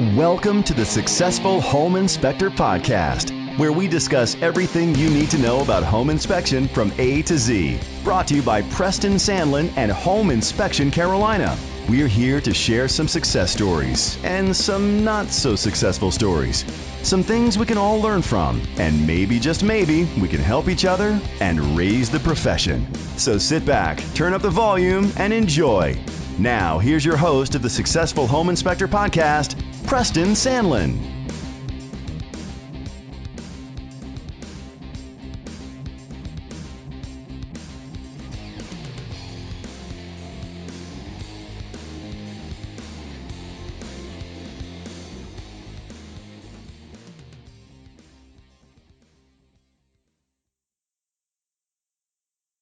Welcome to the Successful Home Inspector Podcast, where we discuss everything you need to know about home inspection from A to Z. Brought to you by Preston Sandlin and Home Inspection Carolina. We're here to share some success stories and some not so successful stories. Some things we can all learn from, and maybe, just maybe, we can help each other and raise the profession. So sit back, turn up the volume, and enjoy. Now, here's your host of the Successful Home Inspector Podcast, Preston Sandlin.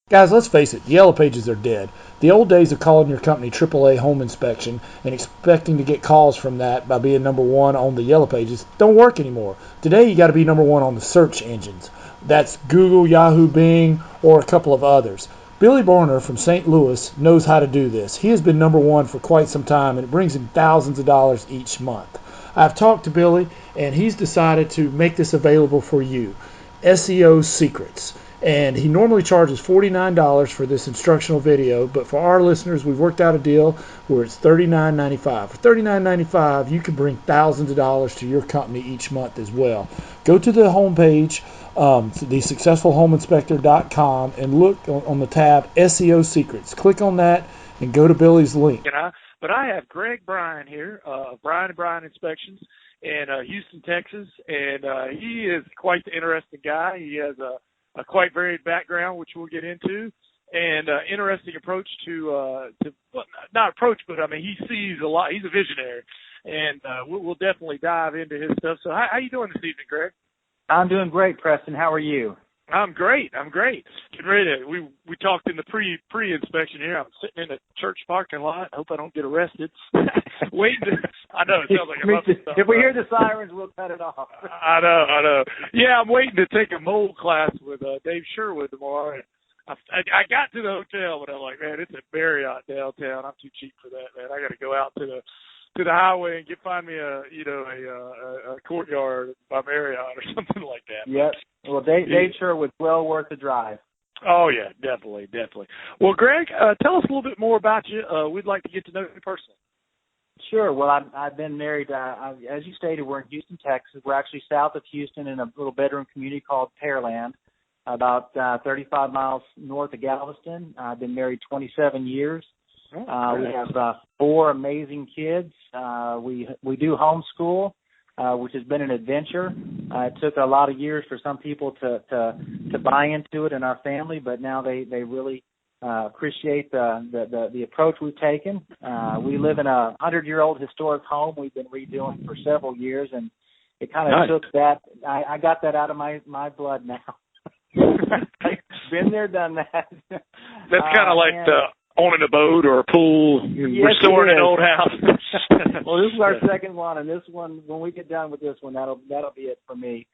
Guys, let's face it, the Yellow Pages are dead. The old days of calling your company AAA Home Inspection and expecting to get calls from that by being number one on the Yellow Pages don't work anymore. Today, you got to be number one on the search engines. That's Google, Yahoo, Bing, or a couple of others. Billy Borner from St. Louis knows how to do this. He has been number one for quite some time, and it brings him thousands of dollars each month. I've talked to Billy, and he's decided to make this available for you. SEO Secrets. And he normally charges $49 for this instructional video, but for our listeners, we've worked out a deal where it's $39.95. For $39.95, you can bring thousands of dollars to your company each month as well. Go to the homepage, thesuccessfulhomeinspector.com, and look on the tab SEO Secrets. Click on that and go to Billy's link. But I have Bryan here, Bryan Inspections in Houston, Texas, and he is quite the interesting guy. He has a quite varied background, which we'll get into, and interesting approach to well, not approach, but I mean, he sees a lot. He's a visionary, and we'll definitely dive into his stuff. So how you doing this evening, Greg? I'm doing great, Preston. How are you? I'm great. Getting ready to, we talked in the pre-inspection here. I'm sitting in a church parking lot. I hope I don't get arrested. Waiting to, I know, it sounds like I'm up to stuff. If we hear the sirens, we'll cut it off. I know. Yeah, I'm waiting to take a mold class with Dave Sherwood tomorrow. And I got to the hotel, but I'm like, man, it's a Marriott downtown. I'm too cheap for that, man. I got to go out to the highway and find me a courtyard by Marriott or something like that. Yep. Well, Dave Sherwood's well worth the drive. Oh yeah, definitely. Well, Greg, tell us a little bit more about you. We'd like to get to know you personally. Sure. Well, I've been married. As you stated, we're in Houston, Texas. We're actually south of Houston in a little bedroom community called Pearland, about 35 miles north of Galveston. I've been married 27 years. We have 4 amazing kids. We do homeschool, which has been an adventure. It took a lot of years for some people to buy into it in our family, but now they really appreciate the approach we've taken. We live in a 100-year-old historic home we've been redoing for several years, and it kind of took that. I got that out of my blood now. Been there, done that. That's kind of like owning a boat or a pool, restoring an old house. Well, this is our second one, and this one, when we get done with this one, that'll be it for me.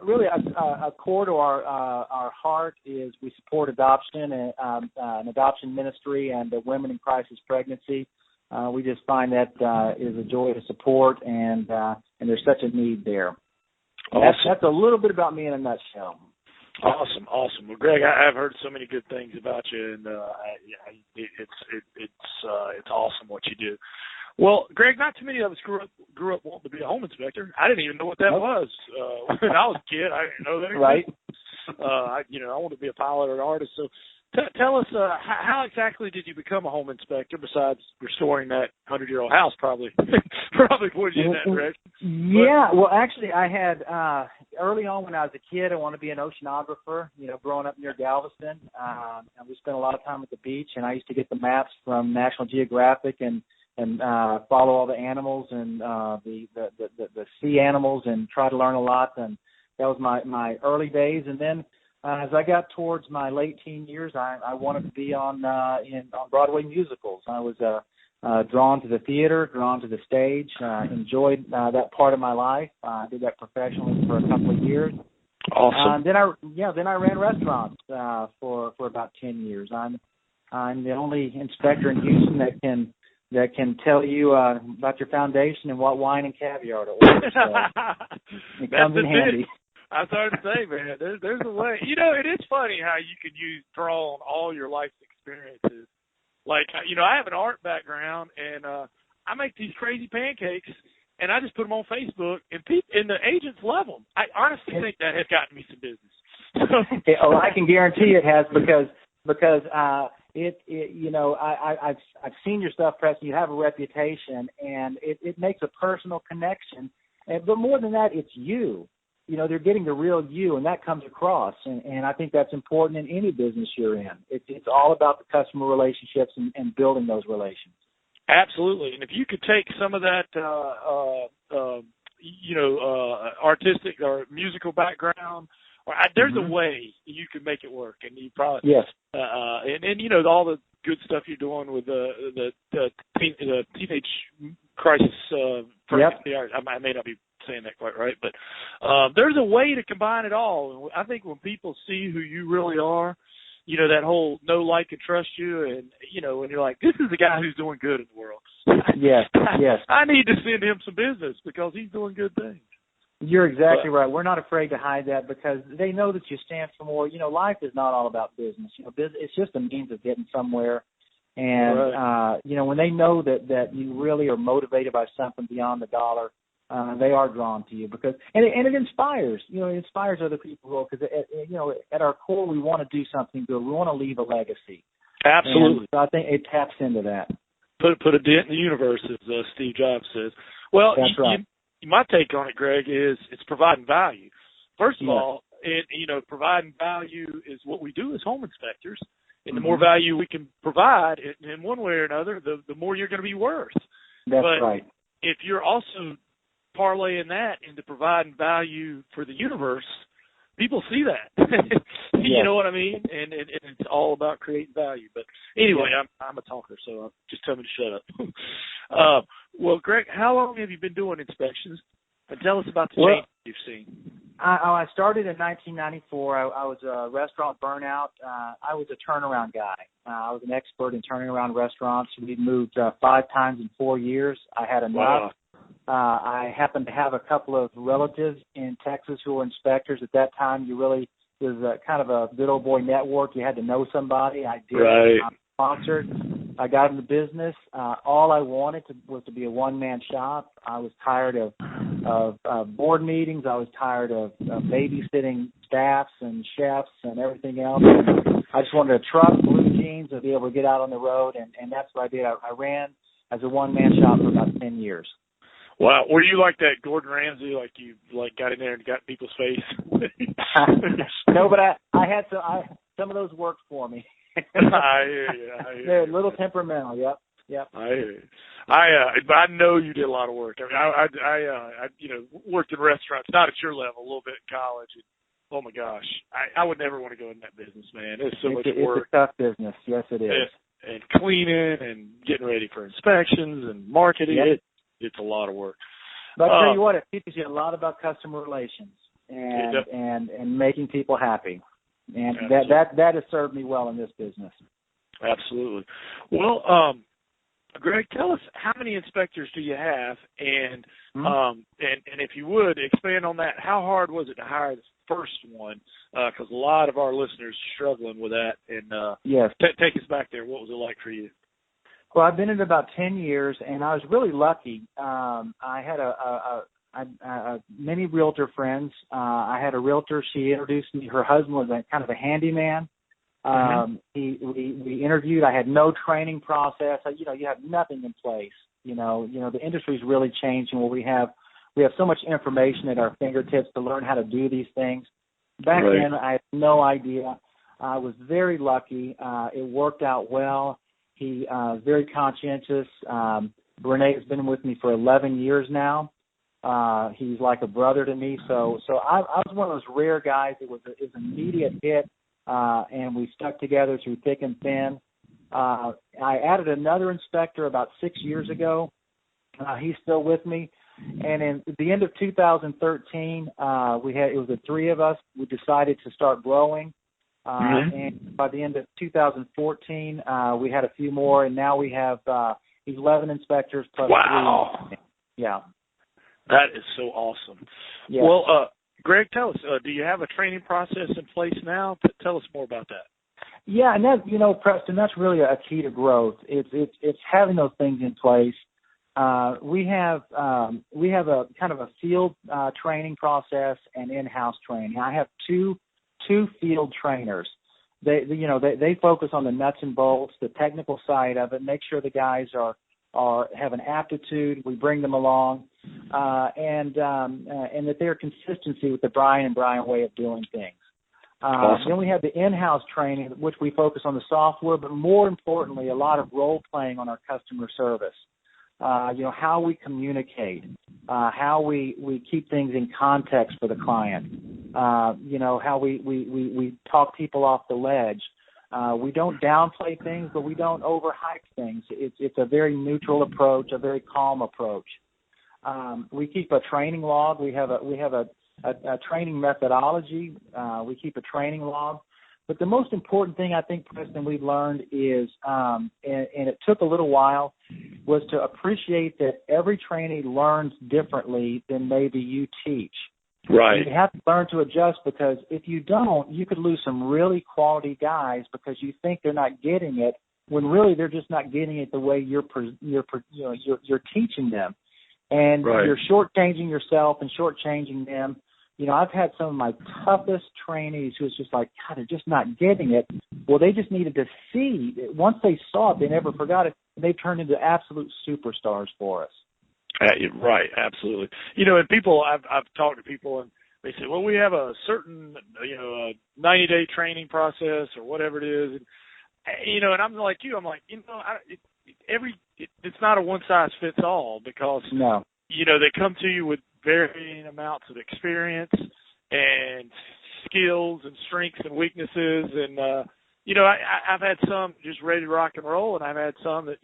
Really, a core to our heart is we support adoption and an adoption ministry and the women in crisis pregnancy. We just find that is a joy to support, and there's such a need there. Awesome. That's a little bit about me in a nutshell. Awesome. Well, Greg, I've heard so many good things about you, and it's awesome what you do. Well, Greg, not too many of us grew up wanting to be a home inspector. I didn't even know what that was when I was a kid. I didn't know that. Right. I wanted to be a pilot or an artist. So tell us, how exactly did you become a home inspector besides restoring that 100-year-old house? Probably pointed you in that direction. Yeah. Well, actually, I had early on when I was a kid, I wanted to be an oceanographer. Growing up near Galveston, and we spent a lot of time at the beach. And I used to get the maps from National Geographic and follow all the animals and the sea animals and try to learn a lot. And that was my early days. And then as I got towards my late teen years, I wanted to be on Broadway musicals. I was drawn to the theater, drawn to the stage, enjoyed that part of my life. I did that professionally for a couple of years. Awesome. Then I ran restaurants for about 10 years. I'm the only inspector in Houston that can that can tell you about your foundation and what wine and caviar to order. So it comes in handy. I started to say, man, there's a way. You know, it is funny how you can draw on all your life's experiences. Like, you know, I have an art background, and I make these crazy pancakes, and I just put them on Facebook, and the agents love them. I honestly think that has gotten me some business. I can guarantee it has because you know, I've seen your stuff, Preston. You have a reputation, and it makes a personal connection. But more than that, it's you. You know, they're getting the real you, and that comes across. And I think that's important in any business you're in. It's all about the customer relationships and building those relations. Absolutely. And if you could take some of that, artistic or musical background, there's a way you can make it work. And you probably, yes. And you know, all the good stuff you're doing with the teenage crisis. Yep. I may not be saying that quite right, but there's a way to combine it all. And I think when people see who you really are, you know, that whole know, like, and trust you, and, you know, and you're like, this is the guy who's doing good in the world. Yes, yes. I need to send him some business because he's doing good things. You're exactly right. We're not afraid to hide that because they know that you stand for more. You know, life is not all about business. You know, it's just a means of getting somewhere. And, right. You know, when they know that you really are motivated by something beyond the dollar, they are drawn to you because, and it inspires, you know, it inspires other people because, you know, at our core, we want to do something good. We want to leave a legacy. Absolutely. And so I think it taps into that. Put a dent in the universe, as Steve Jobs says. Well, that's right. My take on it, Greg, is it's providing value. First of all, providing value is what we do as home inspectors. And the more value we can provide in one way or another, the more you're going to be worth. That's right. If you're also parlaying that into providing value for the universe, people see that. You know what I mean? And it's all about creating value. But anyway, I'm a talker, so just tell me to shut up. Well, Greg, how long have you been doing inspections? And tell us about the change you've seen. I started in 1994. I was a restaurant burnout. I was a turnaround guy. I was an expert in turning around restaurants. We moved 5 times in 4 years. I had enough. Wow. I happened to have a couple of relatives in Texas who were inspectors. At that time, it was kind of a good old boy network. You had to know somebody. I did. Right. I sponsored. I got in the business. All I wanted was to be a one-man shop. I was tired of board meetings. I was tired of babysitting staffs and chefs and everything else. I just wanted a truck, blue jeans, and be able to get out on the road, and that's what I did. I ran as a one-man shop for about 10 years. Wow, were you like that Gordon Ramsay, like you got in there and got people's face? No, but I had some of those worked for me. I hear you. They're a little temperamental. Yep. I hear you. I know you did a lot of work. I mean, I worked in restaurants, not at your level, a little bit in college. And, oh my gosh, I would never want to go in that business, man. It's so much work. It's a tough business. Yes, it is. And cleaning and getting ready for inspections and marketing. Yep. It's a lot of work. But I'll tell you what, it teaches you a lot about customer relations and making people happy. And that has served me well in this business. Absolutely. Well, Greg, tell us, how many inspectors do you have? And and if you would expand on that, how hard was it to hire the first one? Because a lot of our listeners are struggling with that. And yes, take us back there. What was it like for you? Well, I've been in about 10 years, and I was really lucky. I had many realtor friends. I had a realtor. She introduced me. Her husband was kind of a handyman. We interviewed. I had no training process. You have nothing in place. You know, the industry's really changing where we have so much information at our fingertips to learn how to do these things. Back then, I had no idea. I was very lucky. It worked out well. He very conscientious. Renee has been with me for 11 years now. He's like a brother to me. So I was one of those rare guys. It was an immediate hit, and we stuck together through thick and thin. I added another inspector about 6 years ago. He's still with me. And at the end of 2013, it was the 3 of us. We decided to start growing. And by the end of 2014, we had a few more, and now we have 11 inspectors plus wow. 3. Yeah. That is so awesome. Yeah. Well, Greg, tell us, do you have a training process in place now? Tell us more about that. Yeah, and that, Preston, that's really a key to growth. It's having those things in place. We have a kind of a field training process and in-house training. I have two field trainers. They focus on the nuts and bolts, the technical side of it, make sure the guys have an aptitude. We bring them along, and that they're consistency with the Bryan and Bryan way of doing things. Awesome. Then we have the in-house training, which we focus on the software, but more importantly, a lot of role playing on our customer service. How we communicate, how we keep things in context for the client. How we talk people off the ledge. We don't downplay things, but we don't overhype things. It's a very neutral approach, a very calm approach. We keep a training log. We have a training methodology. We keep a training log. But the most important thing I think, Preston, we've learned is, and it took a little while, was to appreciate that every trainee learns differently than maybe you teach. Right. You have to learn to adjust, because if you don't, you could lose some really quality guys because you think they're not getting it when really they're just not getting it the way you're teaching them, and right. You're shortchanging yourself and shortchanging them. I've had some of my toughest trainees who was just like, God, they're just not getting it. Well, they just needed to see. Once they saw it, they never forgot it. They've turned into absolute superstars for us. Right, absolutely. And people, I've talked to people, and they say, well, we have a certain, 90-day training process or whatever it is. And, and I'm like you. I'm like, it's not a one-size-fits-all, because, no. They come to you with varying amounts of experience and skills and strengths and weaknesses. And, I've had some just ready to rock and roll, and I've had some that,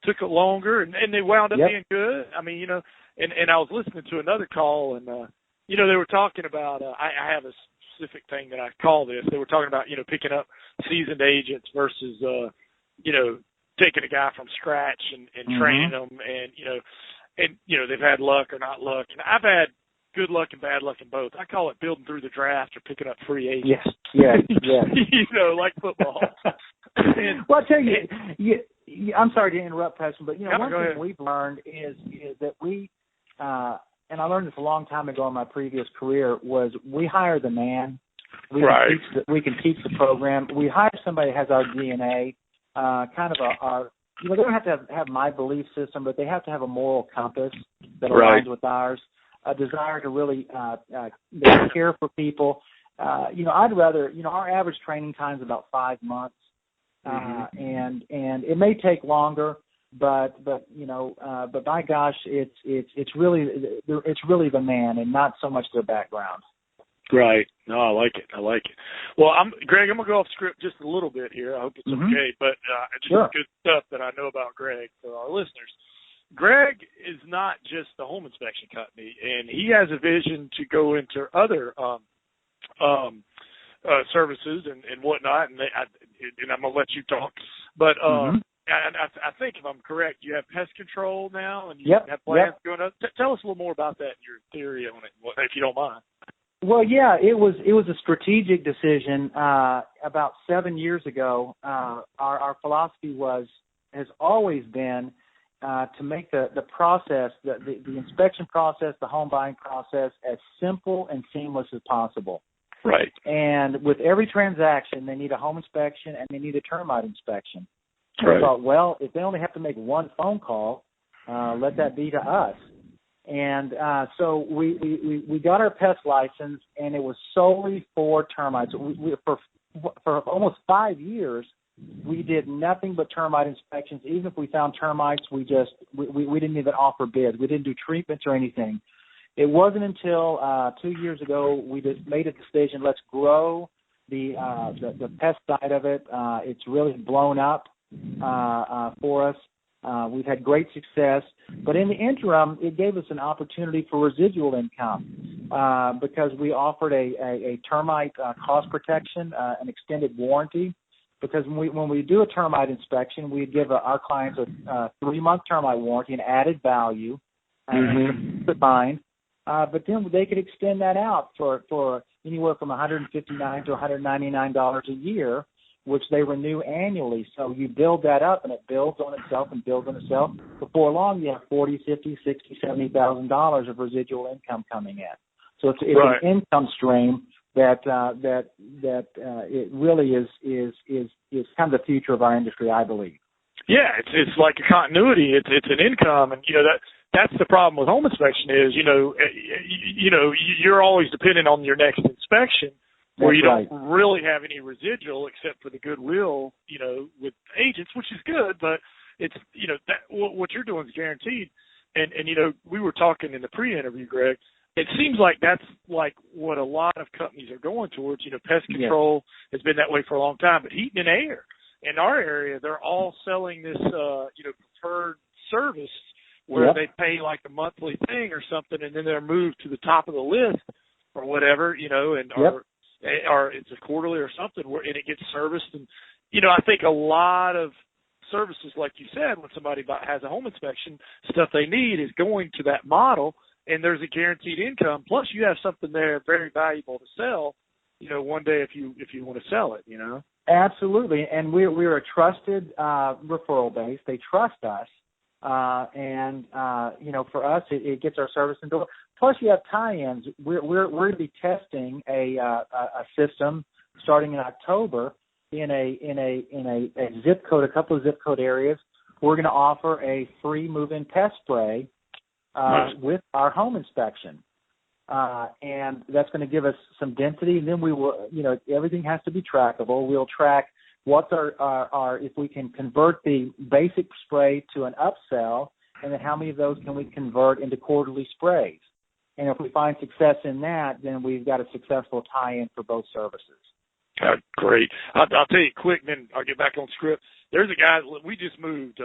took it longer, and they wound up being good. I mean, and I was listening to another call, and, they were talking about, I have a specific thing that I call this. They were talking about, picking up seasoned agents versus, taking a guy from scratch and training them, and, they've had luck or not luck. And I've had good luck and bad luck in both. I call it building through the draft or picking up free agents. Yes. Like football. Well, I'll tell you, I'm sorry to interrupt, Preston, but, one thing we've learned is that we, and I learned this a long time ago in my previous career, was we hire the man. We can teach the program. We hire somebody that has our DNA, kind of our they don't have to have my belief system, but they have to have a moral compass that aligns with ours, a desire to really care for people. I'd rather, our average training time is about 5 months, and it may take longer, but my gosh, it's really the man and not so much their background. Right. No, I like it. Well, Greg, I'm going to go off script just a little bit here. I hope it's okay, but it's just good stuff that I know about Greg for our listeners. Greg is not just a home inspection company, and he has a vision to go into other services and whatnot, and I'm going to let you talk. But I think, if I'm correct, you have Pest Control now, and you have plans going up. Tell us a little more about that and your theory on it, if you don't mind. Well, yeah, it was a strategic decision about 7 years ago. Our philosophy has always been to make the process, the inspection process, the home buying process, as simple and seamless as possible. Right. And with every transaction, they need a home inspection and they need a termite inspection. Right. I thought, well, if they only have to make one phone call, let that be to us. And so we got our pest license, and it was solely for termites. For almost 5 years, we did nothing but termite inspections. Even if we found termites, we didn't even offer bids. We didn't do treatments or anything. It wasn't until 2 years ago we just made a decision. Let's grow the pest side of it. It's really blown up for us. We've had great success, but in the interim, it gave us an opportunity for residual income because we offered a termite cost protection, an extended warranty because when we do a termite inspection, we give our clients a 3-month termite warranty, an added value, fine. But then they could extend that out for anywhere from $159 to $199 a year, which they renew annually. So you build that up, and it builds on itself and builds on itself. Before long, you have $40,000, $50,000, $60,000, $70,000 of residual income coming in. So it's right. an income stream that it really is kind of the future of our industry, I believe. Yeah, it's like a continuity. It's an income, and that's the problem with home inspection is you're always dependent on your next inspection, where you don't really have any residual except for the goodwill, with agents, which is good, but it's that what you're doing is guaranteed. And we were talking in the pre-interview, Greg. It seems like that's like what a lot of companies are going towards. Pest control has been that way for a long time, but heating and air in our area, they're all selling this, preferred service where they pay like a monthly thing or something, and then they're moved to the top of the list or whatever, or it's a quarterly or something, and it gets serviced. And I think a lot of services, like you said, when somebody has a home inspection, stuff they need is going to that model. And there's a guaranteed income. Plus, you have something there very valuable to sell, one day if you want to sell it, Absolutely. And we're a trusted referral base. They trust us. And for us, it gets our service in door. Plus, you have tie-ins. We're going to be testing a system starting in October in a zip code, a couple of zip code areas. We're going to offer a free move-in pest spray with our home inspection. And that's going to give us some density. And then we will, everything has to be trackable. We'll track what's our if we can convert the basic spray to an upsell, and then how many of those can we convert into quarterly sprays. And if we find success in that, then we've got a successful tie-in for both services. Great. I'll tell you quick, and then I'll get back on script. There's a guy, we just moved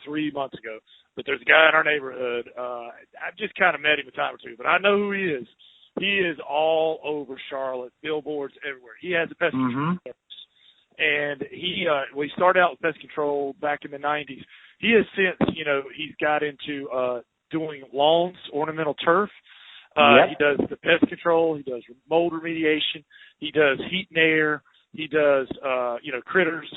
3 months ago, but there's a guy in our neighborhood. I've just kind of met him a time or two, but I know who he is. He is all over Charlotte, billboards everywhere. He has a pest control service. And we started out with pest control back in the 90s. He has since, he's got into doing lawns, ornamental turf. He does the pest control. He does mold remediation. He does heat and air. He does, critters,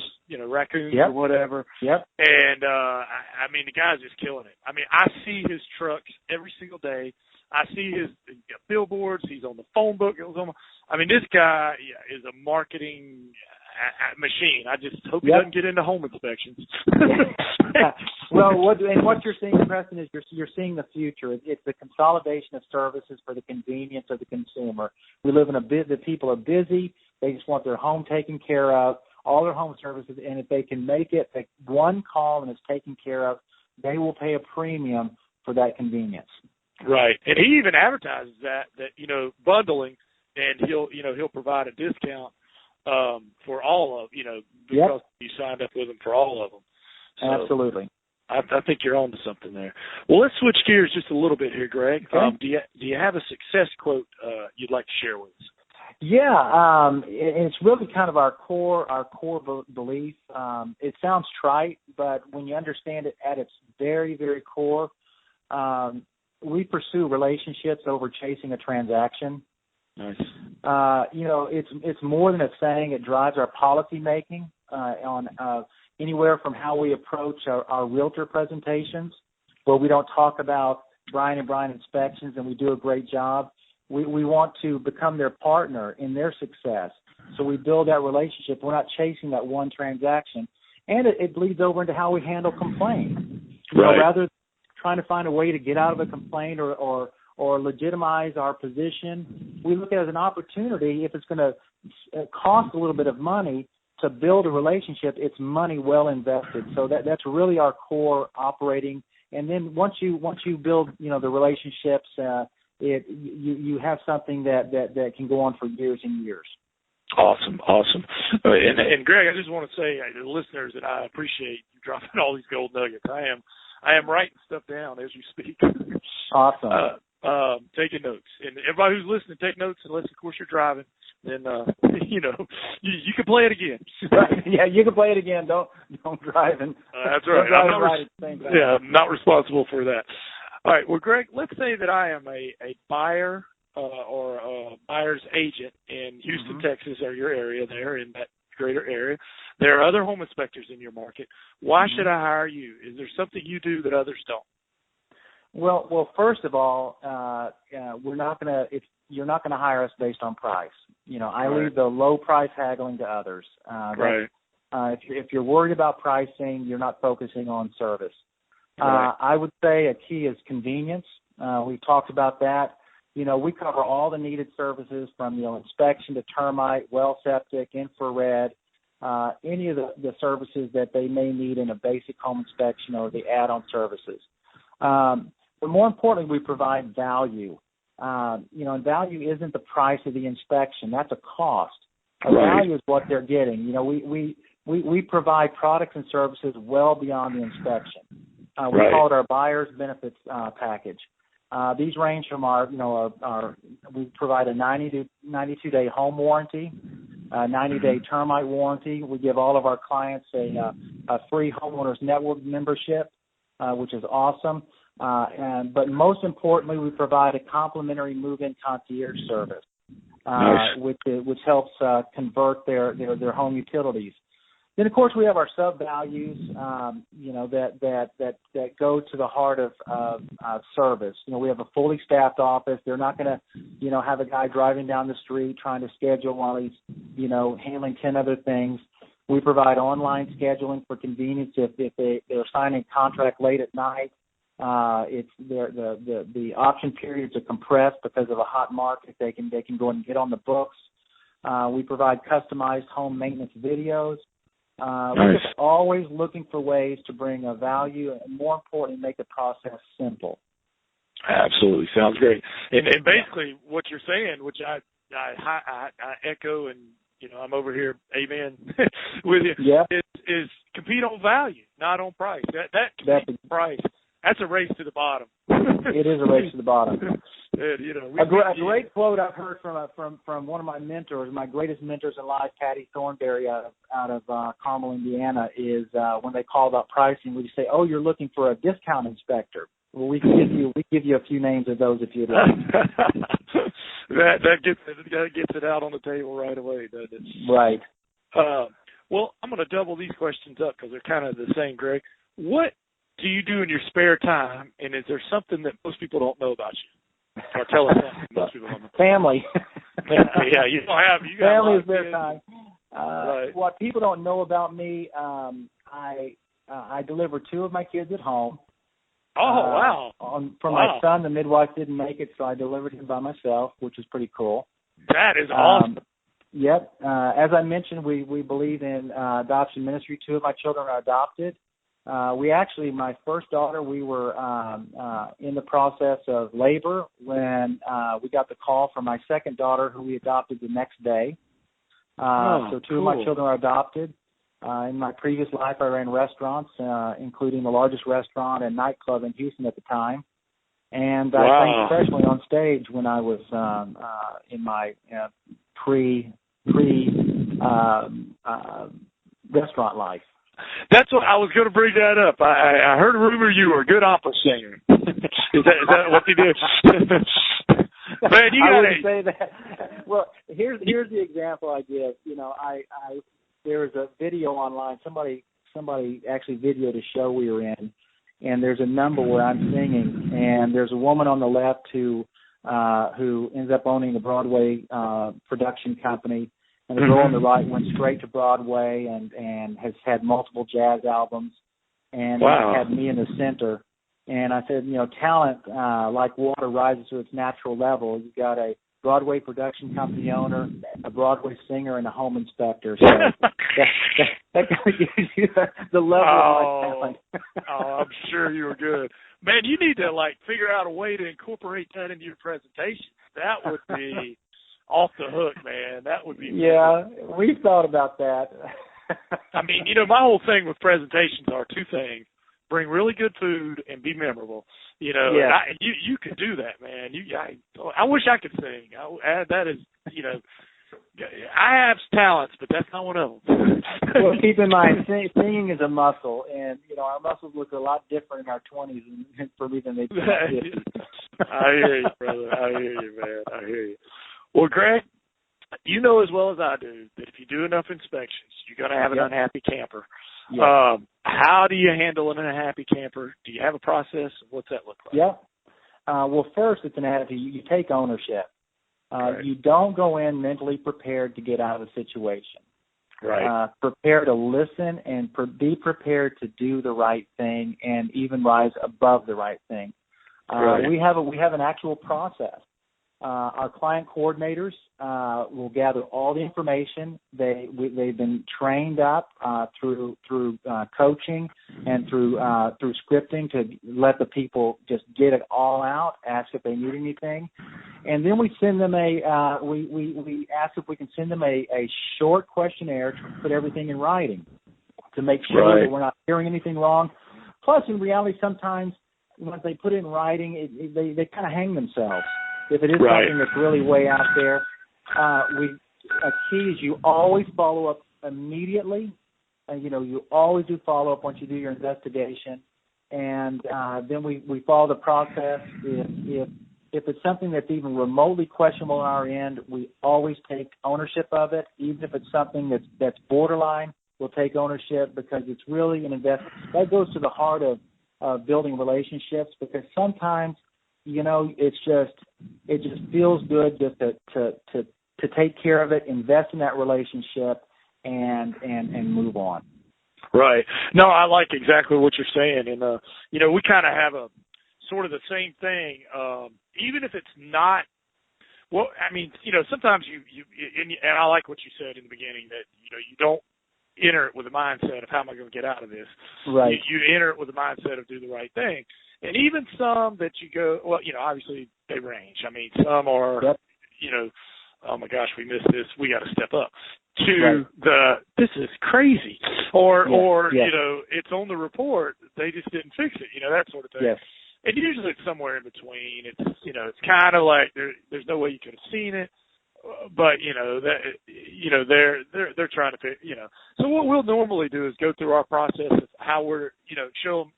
raccoons or whatever. Yep. And, the guy's just killing it. I see his trucks every single day. I see his billboards. He's on the phone book. This guy is a marketing machine. I just hope he doesn't get into home inspections. Well, what you're seeing, Preston, is you're seeing the future. It's the consolidation of services for the convenience of the consumer. We live in the people are busy. They just want their home taken care of, all their home services, and if they can make it one call and it's taken care of, they will pay a premium for that convenience. Right, and he even advertises that bundling, and he'll provide a discount for all of because you signed up with him for all of them. So absolutely. I think you're on to something there. Well, let's switch gears just a little bit here, Greg. Okay. Do you have a success quote you'd like to share with us? Yeah, it's really kind of our core belief. It sounds trite, but when you understand it at its very, very core, we pursue relationships over chasing a transaction. Nice. It's more than a saying. It drives our policy making on anywhere from how we approach our realtor presentations, where we don't talk about Bryan and Bryan inspections and we do a great job. We want to become their partner in their success. So we build that relationship. We're not chasing that one transaction. And it bleeds over into how we handle complaints. Right. Rather than trying to find a way to get out of a complaint or legitimize our position, we look at it as an opportunity. If it's going to cost a little bit of money to build a relationship, it's money well invested. So that's really our core operating. And then once you build the relationships, you have something that can go on for years and years. Awesome. And Greg, I just want to say to the listeners that I appreciate you dropping all these gold nuggets. I am writing stuff down as you speak. Awesome. Taking notes. And everybody who's listening, take notes unless, of course, you're driving. then you can play it again. Right. Yeah, you can play it again. Don't drive and that's right. I'm not responsible for that. All right. Well, Greg, let's say that I am a buyer or a buyer's agent in Houston, Texas, or your area there in that greater area. There are other home inspectors in your market. Why should I hire you? Is there something you do that others don't? Well, first of all, you're not going to hire us based on price. I leave the low price haggling to others. Right. If you're worried about pricing, you're not focusing on service. Right. I would say a key is convenience. We've talked about that. We cover all the needed services from inspection to termite, well septic, infrared, any of the services that they may need in a basic home inspection or the add-on services. But more importantly, we provide value. And value isn't the price of the inspection. That's a cost. Value is what they're getting. We provide products and services well beyond the inspection. We call it our buyer's benefits package. These range from we provide a 90 to 92-day home warranty, a 90-day termite warranty. We give all of our clients a free homeowners network membership, which is awesome. But most importantly, we provide a complimentary move-in concierge service, which helps convert their home utilities. Then, of course, we have our sub-values, that go to the heart of service. We have a fully staffed office. They're not going to, have a guy driving down the street trying to schedule while he's, handling 10 other things. We provide online scheduling for convenience if they're signing a contract late at night. The option periods are compressed because of a hot market. They can go and get on the books. We provide customized home maintenance videos. We're just always looking for ways to bring a value and, more importantly, make the process simple. Absolutely. Sounds great. And basically what you're saying, which I echo, and, I'm over here, amen, with you, is compete on value, not on price. That's price. That's a race to the bottom. It is a race to the bottom. And, a great quote I've heard from one of my mentors, my greatest mentors in life, Patty Thornberry out of Carmel, Indiana, is when they call about pricing, we say, "Oh, you're looking for a discount inspector." Well, we give you a few names of those if you'd like. that gets it out on the table right away, doesn't it? Right. Well, I'm going to double these questions up because they're kind of the same, Greg. What do you do in your spare time, and is there something that most people don't know about you? Or tell us something most people don't know. Family. Yeah, you don't have. You got family is their time. Right. What people don't know about me, I deliver 2 of my kids at home. Oh, wow. For my son, the midwife didn't make it, so I delivered him by myself, which is pretty cool. That is awesome. Yep. As I mentioned, we believe in adoption ministry. 2 of my children are adopted. My first daughter, we were in the process of labor when we got the call from my second daughter, who we adopted the next day. So 2 of my children are adopted. In my previous life, I ran restaurants, including the largest restaurant and nightclub in Houston at the time. And I sang professionally on stage when I was in my restaurant life. That's what I was going to bring that up. I heard a rumor you were a good opera singer. Is that what you do? Man, you got I wouldn't say that. Well, here's the example I give. There was a video online. Somebody actually videoed a show we were in, and there's a number where I'm singing, and there's a woman on the left who ends up owning the Broadway production company, and the girl on the right went straight to Broadway and has had multiple jazz albums, and had me in the center. And I said, talent like water rises to its natural level. You've got a Broadway production company owner, a Broadway singer, and a home inspector. So that kind of gives you the level of my talent. I'm sure you were good. Man, you need to figure out a way to incorporate that into your presentation. That would be off the hook, man. That would be cool. We've thought about that. I mean, my whole thing with presentations are 2 things. Bring really good food and be memorable. And you could do that, man. I wish I could sing. That is, I have talents, but that's not one of them. Well, keep in mind, singing is a muscle, and our muscles look a lot different in our 20s for me than they do. I hear you, brother. I hear you, man. I hear you. Well, Greg, you know as well as I do that if you do enough inspections, you're going to have an unhappy camper. Yep. How do you handle an unhappy camper? Do you have a process? What's that look like? Yeah. Well, first, it's an attitude. You take ownership. Right. You don't go in mentally prepared to get out of the situation. Right. Prepare to listen and be prepared to do the right thing and even rise above the right thing. Right. We have an actual process. Our client coordinators will gather all the information. They've been trained up through coaching and through scripting to let the people just get it all out, ask if they need anything, and then we send them we ask if we can send them a short questionnaire to put everything in writing to make sure that we're not hearing anything wrong. Plus, in reality, sometimes once they put it in writing, they kind of hang themselves. If it is something that's really way out there, a key is you always follow up immediately. You always do follow up once you do your investigation, and then we follow the process. If it's something that's even remotely questionable on our end, we always take ownership of it. Even if it's something that's borderline, we'll take ownership because it's really an investment. That goes to the heart of building relationships, because sometimes it just feels good just to take care of it, invest in that relationship, and move on. Right. No, I like exactly what you're saying, and we kind of have a sort of the same thing, even if it's not. Well, I mean, sometimes you and I like what you said in the beginning that you don't enter it with a mindset of how am I going to get out of this. Right. You enter it with a mindset of do the right thing. And even some that you go, well, obviously they range. I mean, some are, oh my gosh, we missed this. We got to step up to this is crazy. Or it's on the report. They just didn't fix it, that sort of thing. Yes. And usually it's somewhere in between. It's, it's kind of like there's no way you could have seen it. But, they're trying to pick, So what we'll normally do is go through our process of how we're, show them,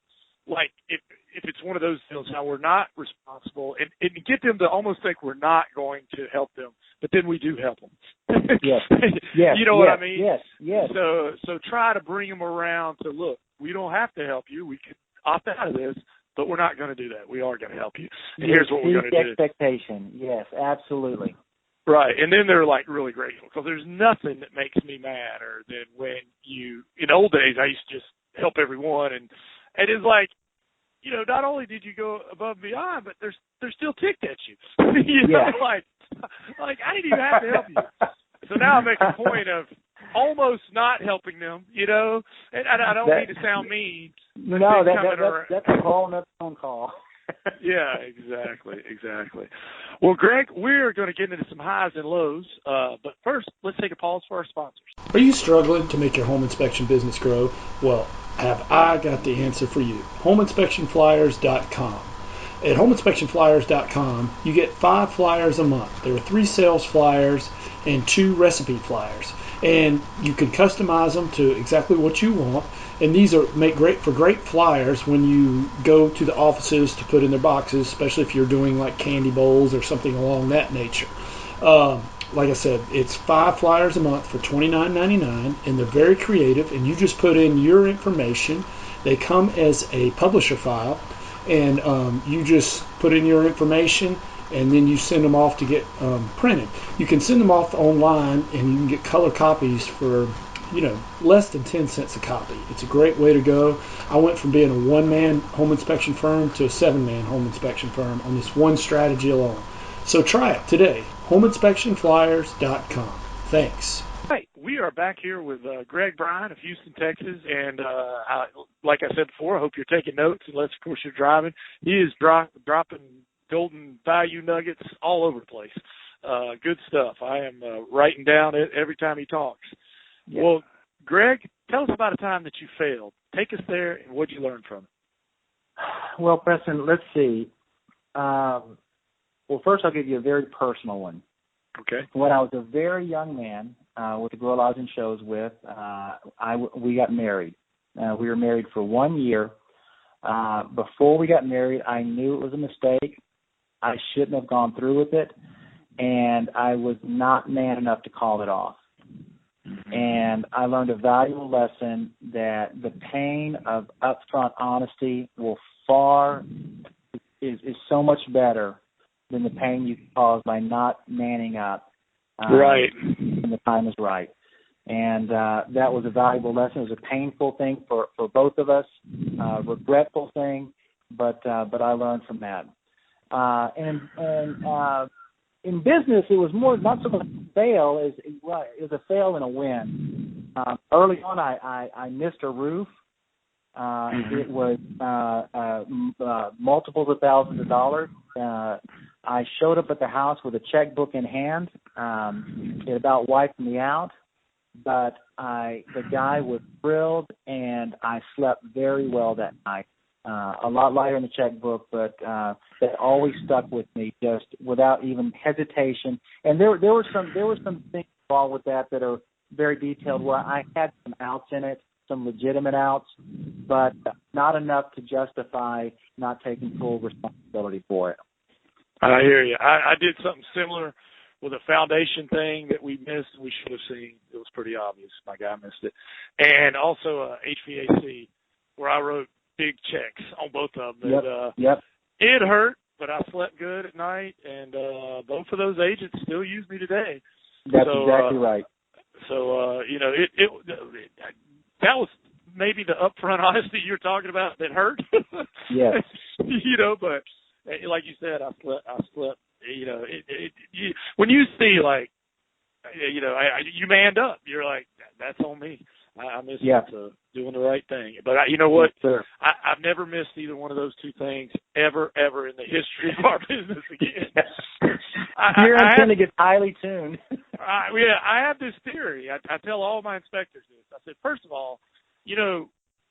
like, if it's one of those deals, how we're not responsible, and get them to almost think we're not going to help them, but then we do help them. Yes. You know what I mean? Yes. So try to bring them around to, look, we don't have to help you. We can opt out of this, but we're not going to do that. We are going to help you. And here's what we're going to do. Expectation. Yes, absolutely. Right, and then they're like really grateful, because there's nothing that makes me madder than when in old days I used to just help everyone, and it's like, not only did you go above and beyond, but they're still ticked at you. Like I didn't even have to help you. So now I make a point of almost not helping them, and I don't mean to sound mean. No, that's a whole other phone call. Yeah, exactly. Well, Greg, we're going to get into some highs and lows, but first, let's take a pause for our sponsors. Are you struggling to make your home inspection business grow? Well, have I got the answer for you. HomeInspectionFlyers.com. At HomeInspectionFlyers.com, you get 5 flyers a month. There are 3 sales flyers and 2 recipe flyers. And you can customize them to exactly what you want. And these make great flyers when you go to the offices to put in their boxes, especially if you're doing like candy bowls or something along that nature. Like I said, it's 5 flyers a month for $29.99, and they're very creative. And you just put in your information. They come as a publisher file, and you just put in your information, and then you send them off to get printed. You can send them off online, and you can get color copies for less than 10 cents a copy. It's a great way to go. I went from being a 1-man home inspection firm to a 7-man home inspection firm on this one strategy alone. So try it today. HomeInspectionFlyers.com. Thanks. Hey, we are back here with Greg Bryan of Houston, Texas, and like I said before, I hope you're taking notes, unless, of course, you're driving. He is dropping golden value nuggets all over the place. Good stuff. I am writing down it every time he talks. Yeah. Well, Greg, tell us about a time that you failed. Take us there, and what did you learn from it? Well, Preston, let's see. Well, first I'll give you a very personal one. Okay. When I was a very young man with the girl I was in shows with, we got married. We were married for 1 year. Before we got married, I knew it was a mistake. I shouldn't have gone through with it, and I was not man enough to call it off. And I learned a valuable lesson that the pain of upfront honesty is so much better than the pain you cause by not manning up. Right. When the time is right. And that was a valuable lesson. It was a painful thing for both of us, regretful thing, but I learned from that. In business, it was more not so much a fail as it was a fail and a win. Early on, I missed a roof. It was multiples of thousands of dollars. I showed up at the house with a checkbook in hand. It about wiped me out, but the guy was thrilled, and I slept very well that night. A lot lighter in the checkbook, but that always stuck with me, just without even hesitation. And there were some things involved with that are very detailed, where I had some outs in it, some legitimate outs, but not enough to justify not taking full responsibility for it. I hear you. I did something similar with a foundation thing that we missed and we should have seen. It was pretty obvious. My guy missed it. And also HVAC, where I wrote big checks on both of them. Yep. It hurt, but I slept good at night, and both of those agents still use me today. That's exactly right. So, that was maybe the upfront honesty you're talking about that hurt. Yes. But like you said, I slept. When you see, like, you manned up. You're like, that's on me. I missed it, so doing the right thing. But you know what? Yes, I've never missed either one of those two things ever in the history of our business again. Your antenna gets highly tuned. I have this theory. I tell all my inspectors this. I said, first of all,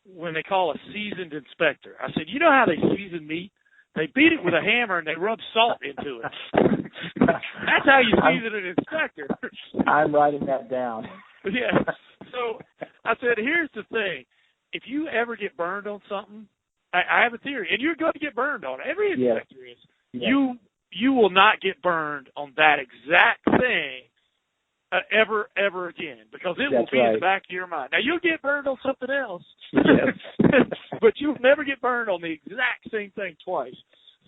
when they call a seasoned inspector, I said, you know how they season meat? They beat it with a hammer and they rub salt into it. That's how you season an inspector. I'm writing that down. Yeah. So I said, here's the thing. If you ever get burned on something, I have a theory, and you're going to get burned on it. Every inspector is. Yes. You will not get burned on that exact thing ever again, because it will be in the back of your mind. Now, you'll get burned on something else, but you'll never get burned on the exact same thing twice.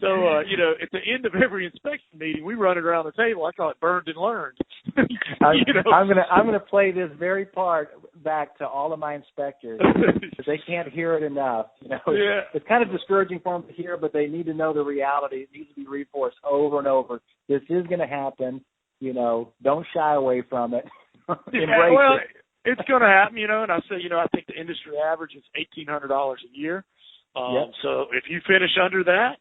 So, at the end of every inspection meeting, we run it around the table. I call it burned and learned. I'm gonna play this very part back to all of my inspectors because they can't hear it enough. It's kind of discouraging for them to hear, but they need to know the reality. It needs to be reinforced over and over. This is going to happen. Don't shy away from it. Embrace it. It's going to happen. And I say, I think the industry average is $1,800 a year. So if you finish under that,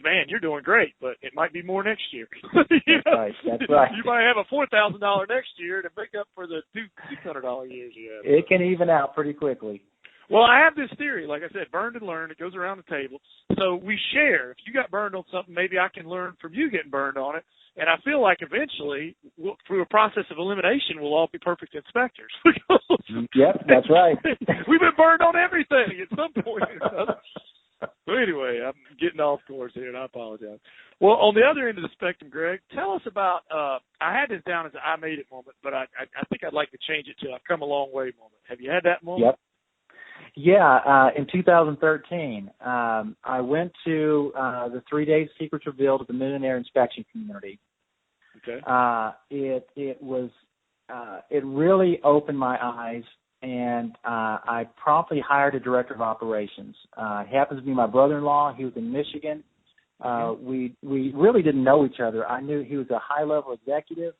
man, you're doing great, but it might be more next year. That's right. You might have a $4,000 next year to make up for the $600 years you have. It can even out pretty quickly. Well, I have this theory, like I said, burned and learned. It goes around the table. So we share. If you got burned on something, maybe I can learn from you getting burned on it. And I feel like eventually, through a process of elimination, we'll all be perfect inspectors. Yep, that's right. We've been burned on everything at some point or another. So anyway, I'm getting off course here, and I apologize. Well, on the other end of the spectrum, Greg, tell us about, I had this down as an I made it moment, but I think I'd like to change it to I've come a long way moment. Have you had that moment? Yep. Yeah, in 2013, I went to the 3-day secrets revealed at the Millionaire Inspection Community. Okay. It really opened my eyes, and I promptly hired a director of operations. It happens to be my brother-in-law. He was in Michigan. We really didn't know each other. I knew he was a high-level executive.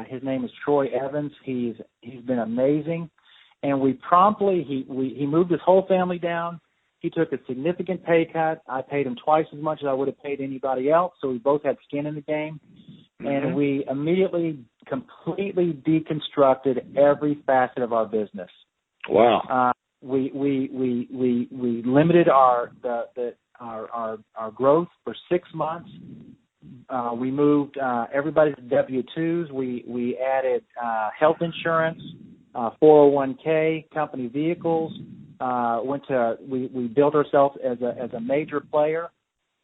His name is Troy Evans. He's been amazing. And we promptly, he moved his whole family down. He took a significant pay cut. I paid him twice as much as I would have paid anybody else, so we both had skin in the game. And we immediately completely deconstructed every facet of our business. Wow. We limited our growth for 6 months, We moved everybody to W-2s. We added health insurance, 401k, company vehicles. We built ourselves as a major player.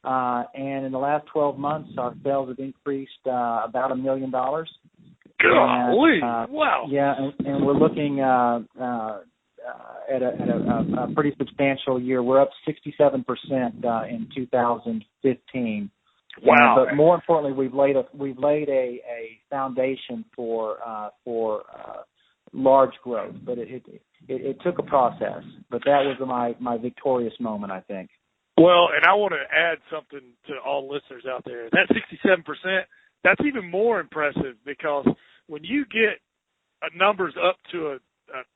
And in the last 12 months, our sales have increased about $1 million. Golly! Wow. Yeah, and we're looking at a pretty substantial year. We're up 67% in 2015. Wow! But more importantly, we've laid a foundation for large growth. But it took a process. But that was my victorious moment, I think. Well, and I want to add something to all listeners out there. That 67%, that's even more impressive because when you get numbers up to a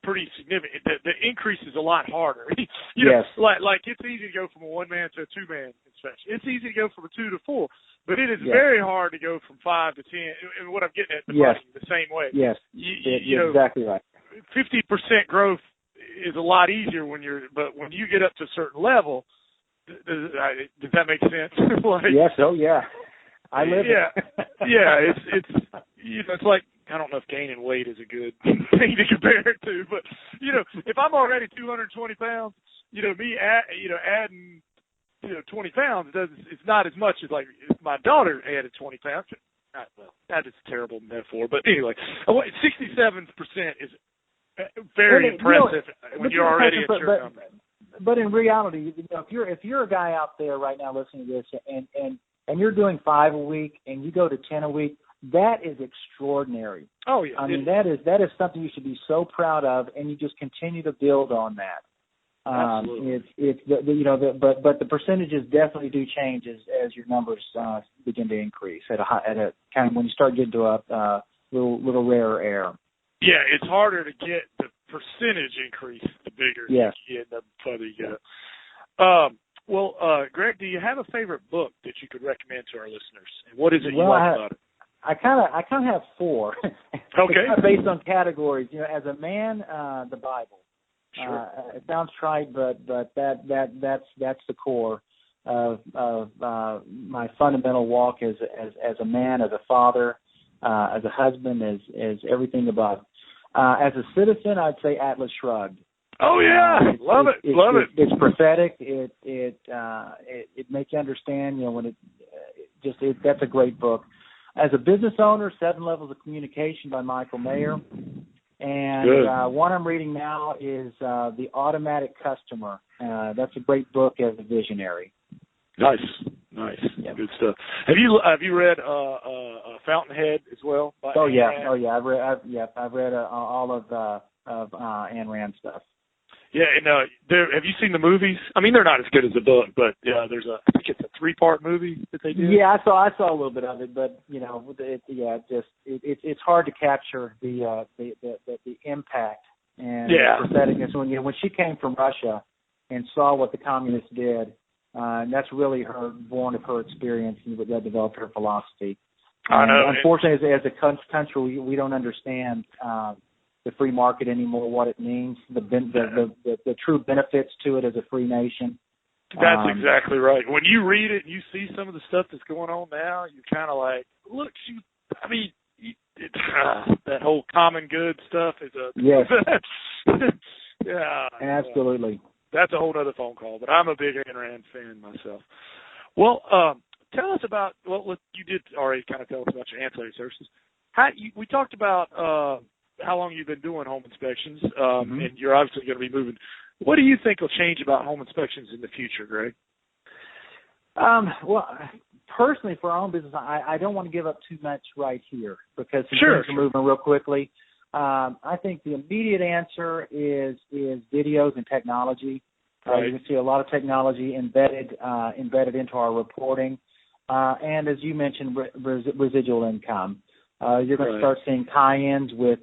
pretty significant, the increase is a lot harder. Yes. Like it's easy to go from a one-man to a two-man inspection. It's easy to go from a 2 to 4, but it is very hard to go from 5 to 10. And what I'm getting at, the same way. Yes. You know, exactly right. 50% growth is a lot easier but when you get up to a certain level. Does that make sense? Yes. Oh, yeah. I live it. Yeah. It's it's like, I don't know if gaining weight is a good thing to compare it to, but if I'm already 220 pounds, me adding 20 pounds it's not as much as like if my daughter added 20 pounds. Well, that is a terrible metaphor, but anyway, 67% is very impressive when you're already at your number. But in reality, if you're a guy out there right now listening to this and you're doing 5 a week and you go to 10 a week, that is extraordinary. Oh yeah. I mean that is something you should be so proud of, and you just continue to build on that. Absolutely. But the percentages definitely do change as your numbers begin to increase at a kind of when you start getting to a little rarer air. Yeah, it's harder to get the percentage increase the bigger you get, the further you get. Greg, do you have a favorite book that you could recommend to our listeners? And what is it you like about it? I kind of have 4. Okay. It's kind of based on categories. As a man, the Bible. Sure. It sounds trite, but that's the core of my fundamental walk as a man, as a father, as a husband, as everything above. As a citizen, I'd say Atlas Shrugged. Oh yeah, love it. It's prophetic. It makes you understand. When that's a great book. As a business owner, 7 Levels of Communication by Michael Mayer, and one I'm reading now is The Automatic Customer. That's a great book as a visionary. Nice, yep. Good stuff. Have you read Fountainhead as well? I've read all of Ayn Rand stuff. Yeah, and have you seen the movies? I mean, they're not as good as the book, but I think it's a 3-part movie that they did. Yeah, I saw a little bit of it, but it's hard to capture the impact and the propheticness when she came from Russia and saw what the communists did. That's really born of her experience and that developed her philosophy. I know. Unfortunately, as a country, we don't understand the free market anymore, what it means, the true benefits to it as a free nation. That's exactly right. When you read it and you see some of the stuff that's going on now, you're kind of like, look, that whole common good stuff is a... Yes. Yeah. Absolutely. That's a whole other phone call, but I'm a big Ayn Rand fan myself. Well, tell us about, you did already kind of tell us about your ancillary services. We talked about how long you've been doing home inspections, and you're obviously going to be moving. What do you think will change about home inspections in the future, Greg? Well, personally, for our own business, I don't want to give up too much right here because things are moving real quickly. I think the immediate answer is videos and technology. Right. You can see a lot of technology embedded into our reporting, and as you mentioned, residual income. You're going to start seeing tie-ins with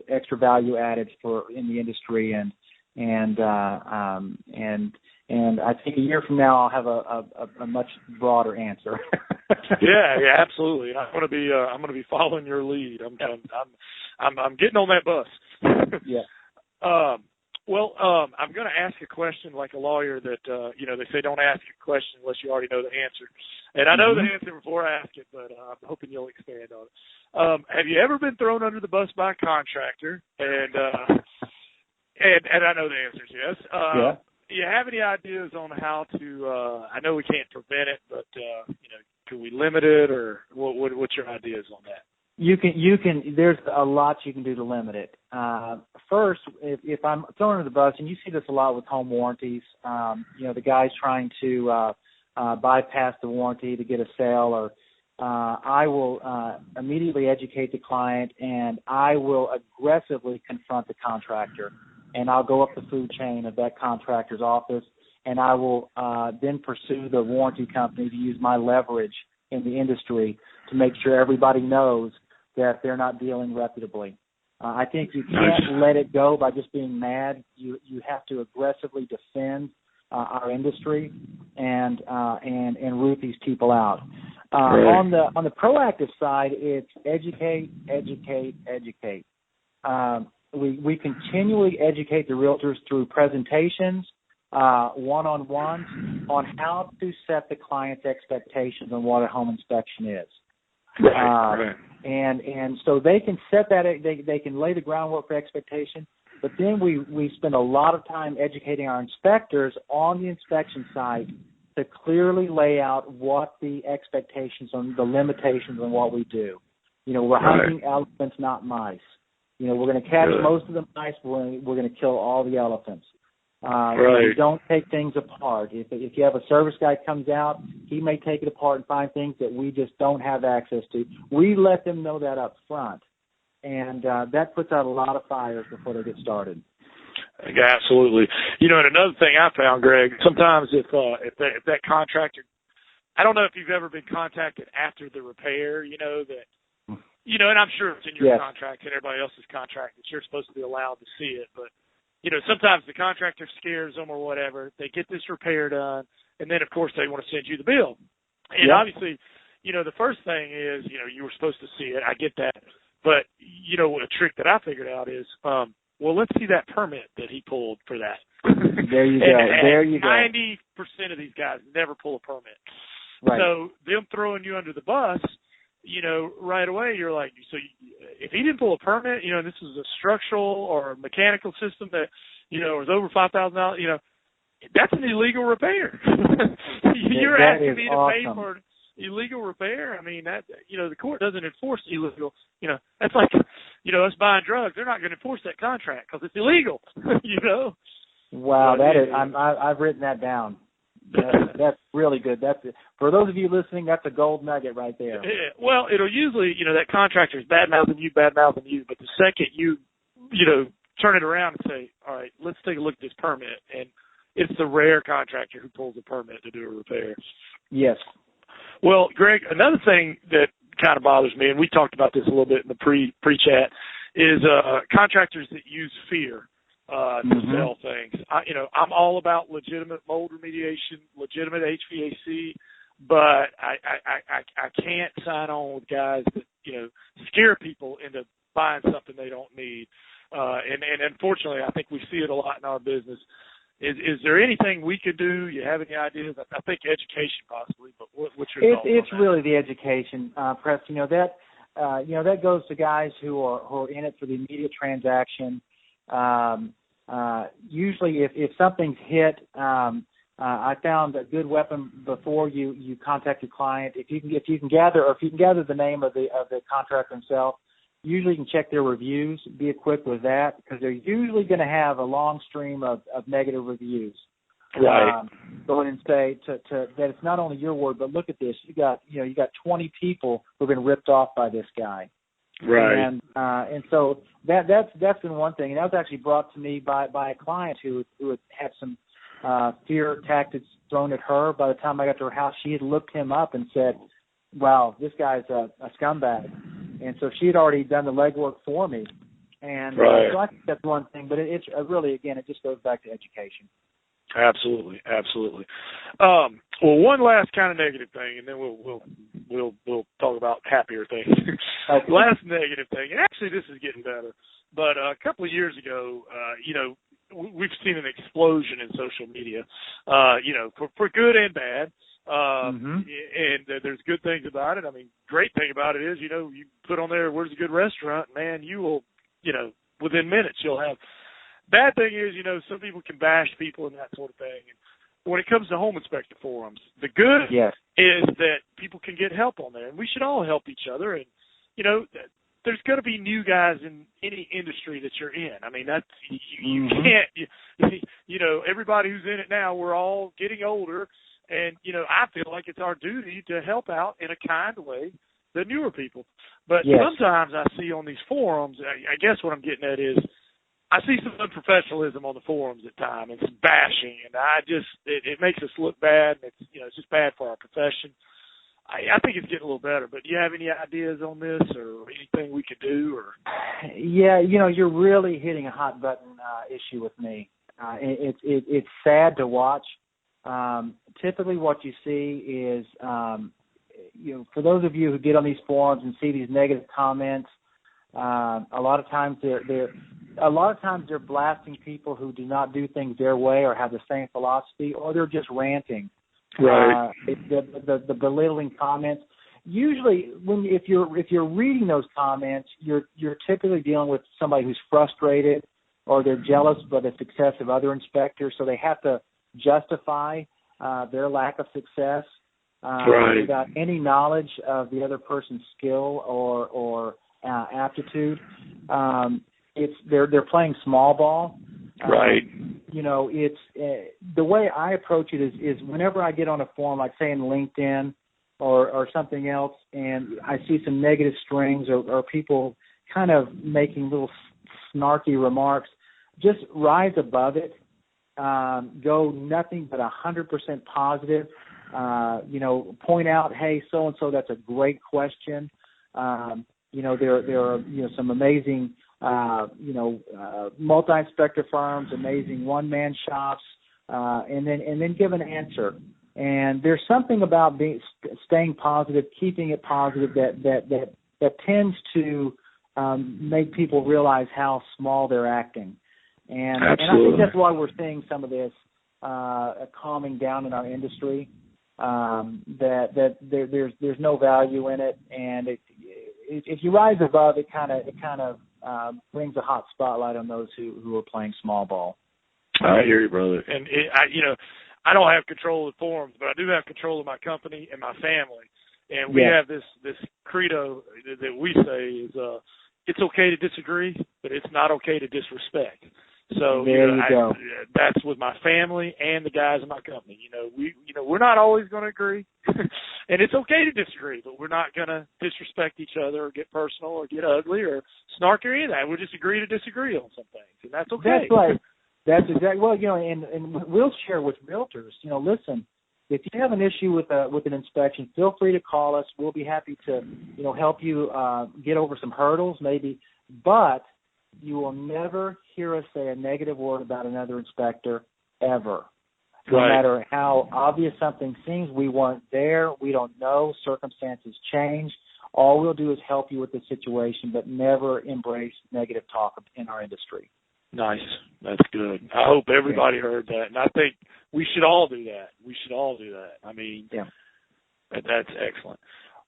extra value added in the industry, and I think a year from now I'll have a much broader answer. Yeah, absolutely. I'm going to be following your lead. I'm getting on that bus. Yeah. Well, I'm going to ask a question like a lawyer that, they say don't ask a question unless you already know the answer. And I know the answer before I ask it, but I'm hoping you'll expand on it. Have you ever been thrown under the bus by a contractor? And I know the answer is yes. Yeah. Do you have any ideas on how to, I know we can't prevent it, but, can we limit it, or what's your ideas on that? You can, there's a lot you can do to limit it. First, if I'm thrown under the bus, and you see this a lot with home warranties, the guys trying to bypass the warranty to get a sale, or I will immediately educate the client, and I will aggressively confront the contractor, and I'll go up the food chain of that contractor's office, and I will then pursue the warranty company to use my leverage in the industry to make sure everybody knows that they're not dealing reputably. I think you can't let it go by just being mad. You have to aggressively defend our industry and root these people out. Right. On the proactive side, it's educate. We continually educate the realtors through presentations, one-on-ones, on how to set the client's expectations on what a home inspection is. Right. And so they can set that, they can lay the groundwork for expectation, but then we spend a lot of time educating our inspectors on the inspection site to clearly lay out what the expectations on the limitations on what we do. We're hunting elephants, not mice. We're going to catch most of the mice. We're going to kill all the elephants. You don't take things apart. If you have a service guy comes out, he may take it apart and find things that we just don't have access to. We let them know that up front, and that puts out a lot of fires before they get started. Absolutely. And another thing I found, Greg, sometimes if that contractor, I don't know if you've ever been contacted after the repair, and I'm sure it's in your contract and everybody else's contract that you're supposed to be allowed to see it, but sometimes the contractor scares them or whatever. They get this repair done, and then, of course, they want to send you the bill. And obviously, the first thing is, you were supposed to see it. I get that. But, a trick that I figured out is, let's see that permit that he pulled for that. There you go. 90% of these guys never pull a permit. Right. So them throwing you under the bus, right away you're like, if he didn't pull a permit, this is a structural or mechanical system that, is over $5,000, that's an illegal repair. You're asking me to pay for illegal repair. I mean, that, the court doesn't enforce illegal, that's like, us buying drugs. They're not going to enforce that contract because it's illegal, Wow, that is, I've written that down. That's really good. For those of you listening, that's a gold nugget right there. Well, it'll usually, that contractor is bad-mouthing you, but the second you turn it around and say, all right, let's take a look at this permit, and it's the rare contractor who pulls a permit to do a repair. Yes. Well, Greg, another thing that kind of bothers me, and we talked about this a little bit in the pre-chat, is contractors that use fear to sell things. I'm all about legitimate mold remediation, legitimate HVAC, but I can't sign on with guys that, scare people into buying something they don't need. And unfortunately, I think we see it a lot in our business. Is there anything we could do? You have any ideas? I think education possibly, but what's your thoughts on that? It's really the education, Press. That goes to guys who are in it for the immediate transaction. Usually, if something's hit, I found a good weapon before you contact your client. If you can gather the name of the contractor himself, usually you can check their reviews. Be equipped with that because they're usually going to have a long stream of negative reviews. Right. Go ahead and say that it's not only your word, but look at this. You got 20 people who've been ripped off by this guy. Right. And so that's been one thing, and that was actually brought to me by a client who had some fear tactics thrown at her. By the time I got to her house, she had looked him up and said, "Wow, this guy's a scumbag." And so she had already done the legwork for me. And so I think that's one thing, but it's really, again, it just goes back to education. Absolutely. Well, one last kind of negative thing, and then we'll talk about happier things. Okay. Last negative thing, and actually this is getting better, but a couple of years ago, we've seen an explosion in social media, for good and bad. And there's good things about it. I mean, great thing about it is, you put on there, where's a good restaurant, man, you will, within minutes you'll have. Bad thing is, some people can bash people and that sort of thing. And when it comes to home inspector forums, the good is that people can get help on there, and we should all help each other. And, there's going to be new guys in any industry that you're in. I mean, that's, you can't, everybody who's in it now, we're all getting older. And, I feel like it's our duty to help out in a kind way the newer people. But sometimes I see on these forums, I guess what I'm getting at is I see some unprofessionalism on the forums at times and some bashing, and it makes us look bad. And it's just bad for our profession. I think it's getting a little better. But do you have any ideas on this or anything we could do? Or Yeah, you're really hitting a hot button issue with me. It's sad to watch. Typically what you see is, for those of you who get on these forums and see these negative comments, a lot of times they're blasting people who do not do things their way or have the same philosophy, or they're just ranting. Right. The belittling comments. Usually, if you're reading those comments, you're typically dealing with somebody who's frustrated, or they're jealous by the success of other inspectors, so they have to justify their lack of success without any knowledge of the other person's skill or aptitude. They're playing small ball. Right. It's the way I approach it is whenever I get on a forum, like say in LinkedIn or something else, and I see some negative strings or people kind of making little snarky remarks, just rise above it. Go nothing but 100% positive. Point out, hey, so and so, that's a great question. There are some amazing multi-inspector firms, amazing one-man shops, and then give an answer. And there's something about staying positive, keeping it positive that tends to make people realize how small they're acting. And I think that's why we're seeing some of this calming down in our industry. That there's no value in it, and if you rise above, it kind of brings a hot spotlight on those who are playing small ball. I hear you, brother. And I don't have control of the forums, but I do have control of my company and my family. And we have this credo that we say is it's okay to disagree, but it's not okay to disrespect. So that's with my family and the guys in my company. We're not always going to agree, and it's okay to disagree, but we're not going to disrespect each other or get personal or get ugly or snarky or any of that. We'll just agree to disagree on some things, and that's okay. That's right. That's exactly. Well, and we'll share with realtors. Listen, if you have an issue with an inspection, feel free to call us. We'll be happy to help you get over some hurdles, maybe, but you will never hear us say a negative word about another inspector ever. No matter how obvious something seems, we weren't there. We don't know. Circumstances change. All we'll do is help you with the situation, but never embrace negative talk in our industry. Nice. That's good. I hope everybody heard that, and I think we should all do that. I mean, that's excellent.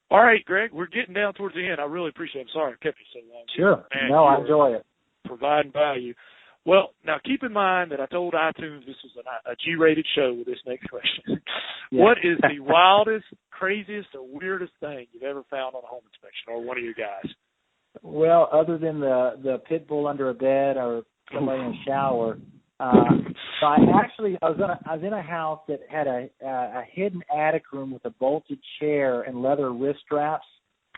All right, Greg, we're getting down towards the end. I really appreciate it. I'm sorry I kept you so long. Sure. Man, I enjoy it. Providing value. Well, now keep in mind that I told iTunes this was a G-rated show with this next question. What is the wildest, craziest, or weirdest thing you've ever found on a home inspection or one of your guys? Well, other than the pit bull under a bed or somebody in a shower, so I was in a house that had a hidden attic room with a bolted chair and leather wrist straps.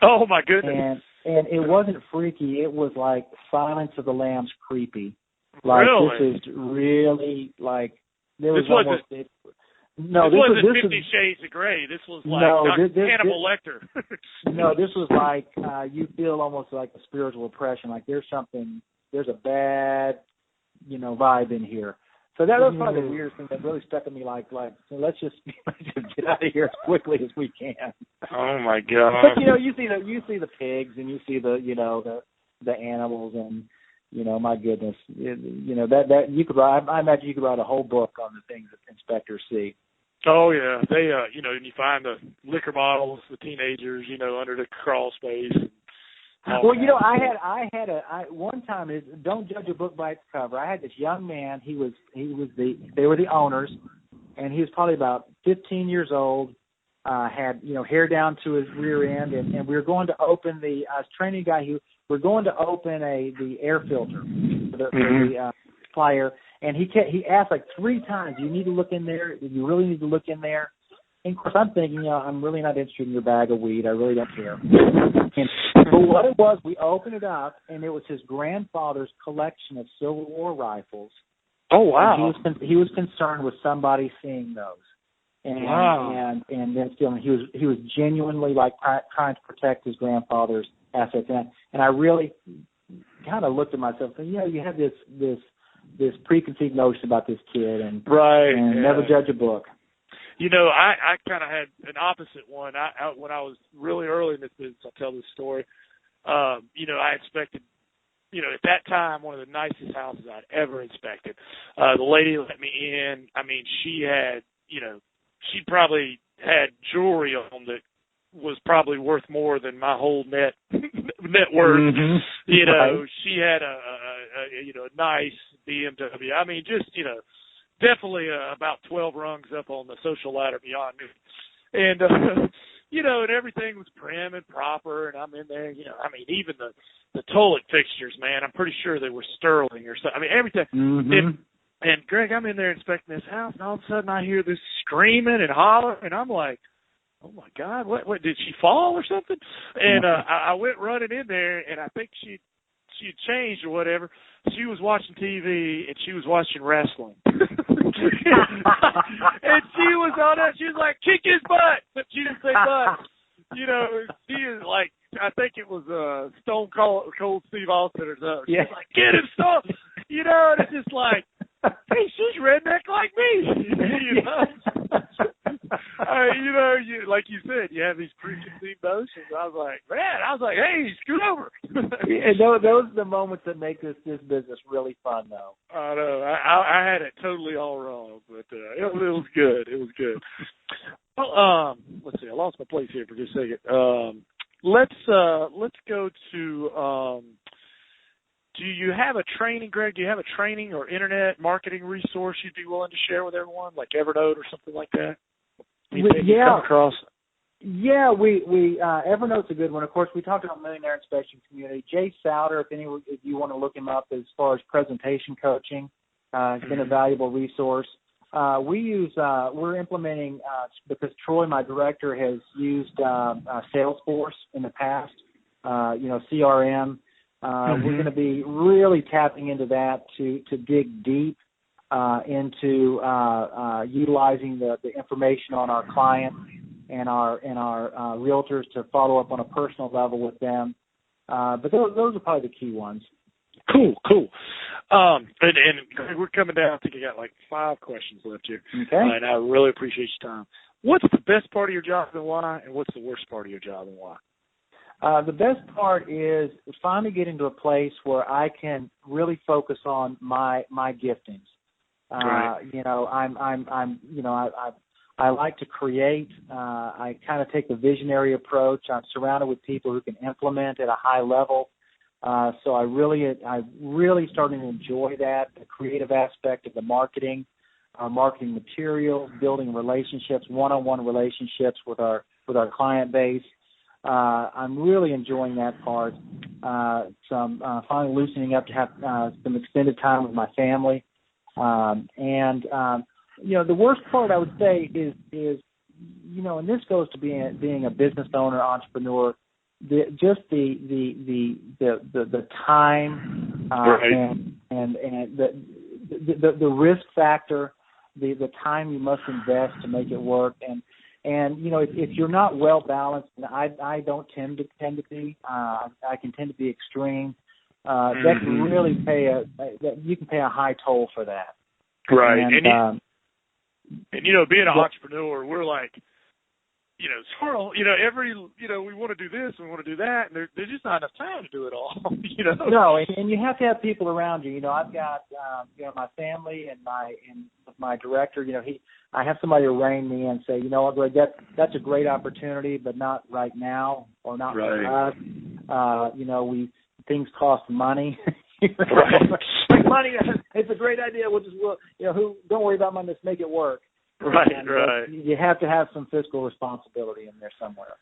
Oh my goodness! And it wasn't freaky. It was like Silence of the Lambs creepy. Like really? This is really like there this was wasn't, almost. This wasn't 50 Shades of Grey. This was like Hannibal Lecter. No, this was like you feel almost like a spiritual oppression. Like there's a bad, vibe in here. So that was probably the weirdest thing that really stuck in me. Like let's just get out of here as quickly as we can. Oh my God! But you see the pigs and you see the animals, and My goodness, that you could write. I imagine you could write a whole book on the things that inspectors see. Oh yeah, they and you find the liquor bottles, the teenagers, under the crawl space. Well, I had one time. Don't judge a book by its cover. I had this young man. They were the owners, and he was probably about 15 years old. Had hair down to his rear end, and we were going to open I was training a guy who we're going to open the air filter for the fire, and he asked like 3 times, "You need to look in there. You really need to look in there." And of course, I'm thinking, I'm really not interested in your bag of weed. I really don't care. But what it was, we opened it up, and it was his grandfather's collection of Civil War rifles. Oh wow! And he was concerned with somebody seeing those. And, wow. And then still, he was genuinely like trying to protect his grandfather's assets. And I really kind of looked at myself and said, you have this preconceived notion about this kid, and never judge a book. I kind of had an opposite one. When I was really early in this business, I'll tell this story. I inspected, at that time, one of the nicest houses I'd ever inspected. The lady let me in. I mean, she had, she probably had jewelry on that was probably worth more than my whole net worth. Mm-hmm. She had a nice BMW. I mean, just, definitely about 12 rungs up on the social ladder beyond me. And, and everything was prim and proper, and I'm in there, even the toilet fixtures, man, I'm pretty sure they were sterling or something. I mean, everything. Mm-hmm. And Greg, I'm in there inspecting this house, and all of a sudden I hear this screaming and hollering, and I'm like, oh my God, what did she fall or something? And I went running in there, and I think she had changed or whatever. She was watching TV, and she was watching wrestling. And she was on it. She was like, kick his butt. But she didn't say butt. She is like, I think it was Stone Cold Steve Austin or something. She's like, get him, Stone. And it's just like, hey, she's redneck like me. Like you said, you have these preconceived notions. I was like, hey, scoot over. Those are the moments that make this business really fun, though. I know. I had it totally all wrong, but it was good. It was good. Well, let's see. I lost my place here for just a second. Let's go to. Do you have a training, Greg? Do you have a training or internet marketing resource you'd be willing to share with everyone, like Evernote or something like that? Come across? Yeah, we Evernote's a good one. Of course, we talked about Millionaire Inspection Community. Jay Souter, if you want to look him up as far as presentation coaching, has been a valuable resource. We're implementing because Troy, my director, has used Salesforce in the past. CRM. We're going to be really tapping into that to dig deep into utilizing the information on our clients and our realtors to follow up on a personal level with them. But those are probably the key ones. Cool. And we're coming down. I think I got like 5 questions left here. Okay. And I really appreciate your time. What's the best part of your job and why? And what's the worst part of your job and why? The best part is finally getting to a place where I can really focus on my giftings. Right. I like to create. I kind of take the visionary approach. I'm surrounded with people who can implement at a high level. So I'm really starting to enjoy that, the creative aspect of the marketing, our marketing materials, building relationships, one-on-one relationships with our client base. I'm really enjoying that part. Finally loosening up to have some extended time with my family. The worst part I would say is and this goes to being a business owner, entrepreneur, the time and the risk factor, the time you must invest to make it work, and if you're not well balanced, and I don't tend to be, I can tend to be extreme. That can really you can pay a high toll for that. Right. And being an entrepreneur, we're like, squirrel, we want to do this, we want to do that, and there's just not enough time to do it all, No, and you have to have people around you. I've got, my family and my director, I have somebody to rein me in and say, Greg, that's a great opportunity, but not right now, or not for us. Things cost money. Right. Money, it's a great idea. Don't worry about money, let's make it work. Right, and, right. You have to have some fiscal responsibility in there somewhere.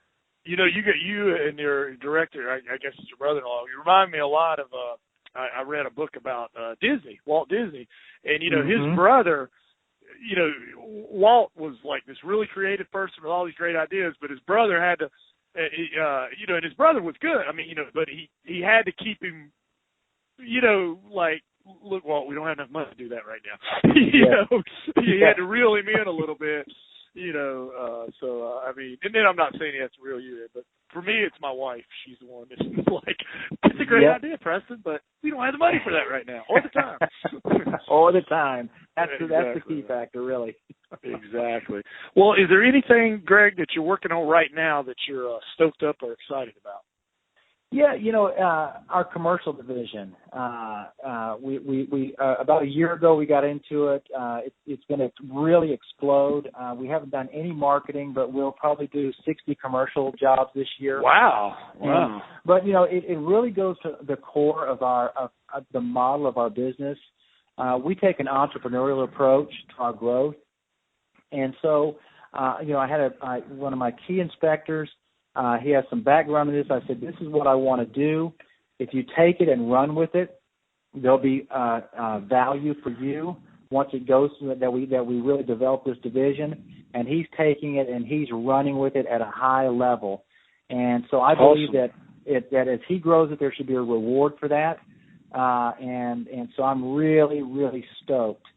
You and your director, I guess it's your brother-in-law, you remind me a lot of, I read a book about Disney, Walt Disney, and, his brother, Walt was like this really creative person with all these great ideas, but his brother had to, and his brother was good. I mean, but he had to keep him, look, Walt, we don't have enough money to do that right now. He had to reel him in a little bit, I mean, and then I'm not saying he has to reel you in, but for me, it's my wife. She's the one that's like, it's a great idea, Preston, but we don't have the money for that right now, or the time. Or the time. That's exactly. the key factor, really. Exactly. Well, is there anything, Greg, that you're working on right now that you're stoked up or excited about? Yeah, our commercial division. We about a year ago we got into it. It's going to really explode. We haven't done any marketing, but we'll probably do 60 commercial jobs this year. Wow. But it really goes to the core of the model of our business. We take an entrepreneurial approach to our growth, and so I had one of my key inspectors. He has some background in this. I said, this is what I want to do. If you take it and run with it, there'll be value for you once it goes to that we really develop this division. And he's taking it and he's running with it at a high level. And so I believe that as he grows it, there should be a reward for that. And so I'm really, really stoked.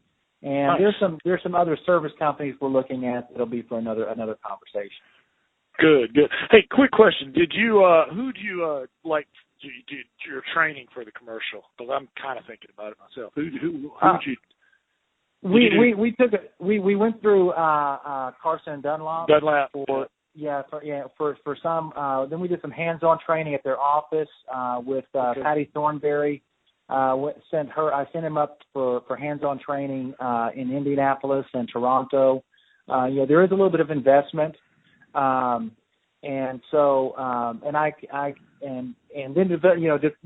And nice. There's some other service companies we're looking at that'll be for another conversation. Good. Hey, quick question. Did you, who do you like your training for the commercial? Because I'm kind of thinking about it myself. Who We went through Carson Dunlop. For some. Then we did some hands-on training at their office with Patty Thornberry. I sent him up for hands-on training in Indianapolis and Toronto. There is a little bit of investment. And then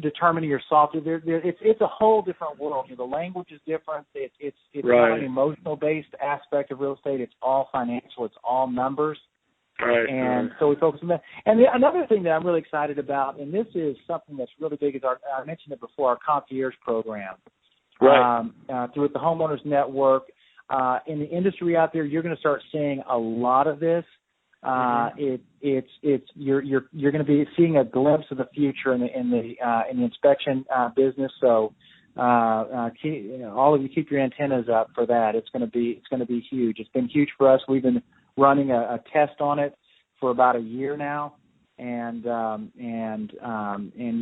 determining your software. It's a whole different world. The language is different. It's right. Not an emotional based aspect of real estate. It's all financial. It's all numbers. Right. And so we focus on that. And another thing that I'm really excited about, and this is something that's really big, is I mentioned it before, our concierge program. Right. Through the Homeowners Network. In the industry out there, you're going to start seeing a lot of this. You're going to be seeing a glimpse of the future in the inspection business. So all of you keep your antennas up for that. It's going to be huge. It's been huge for us. We've been running a test on it for about a year now, and you're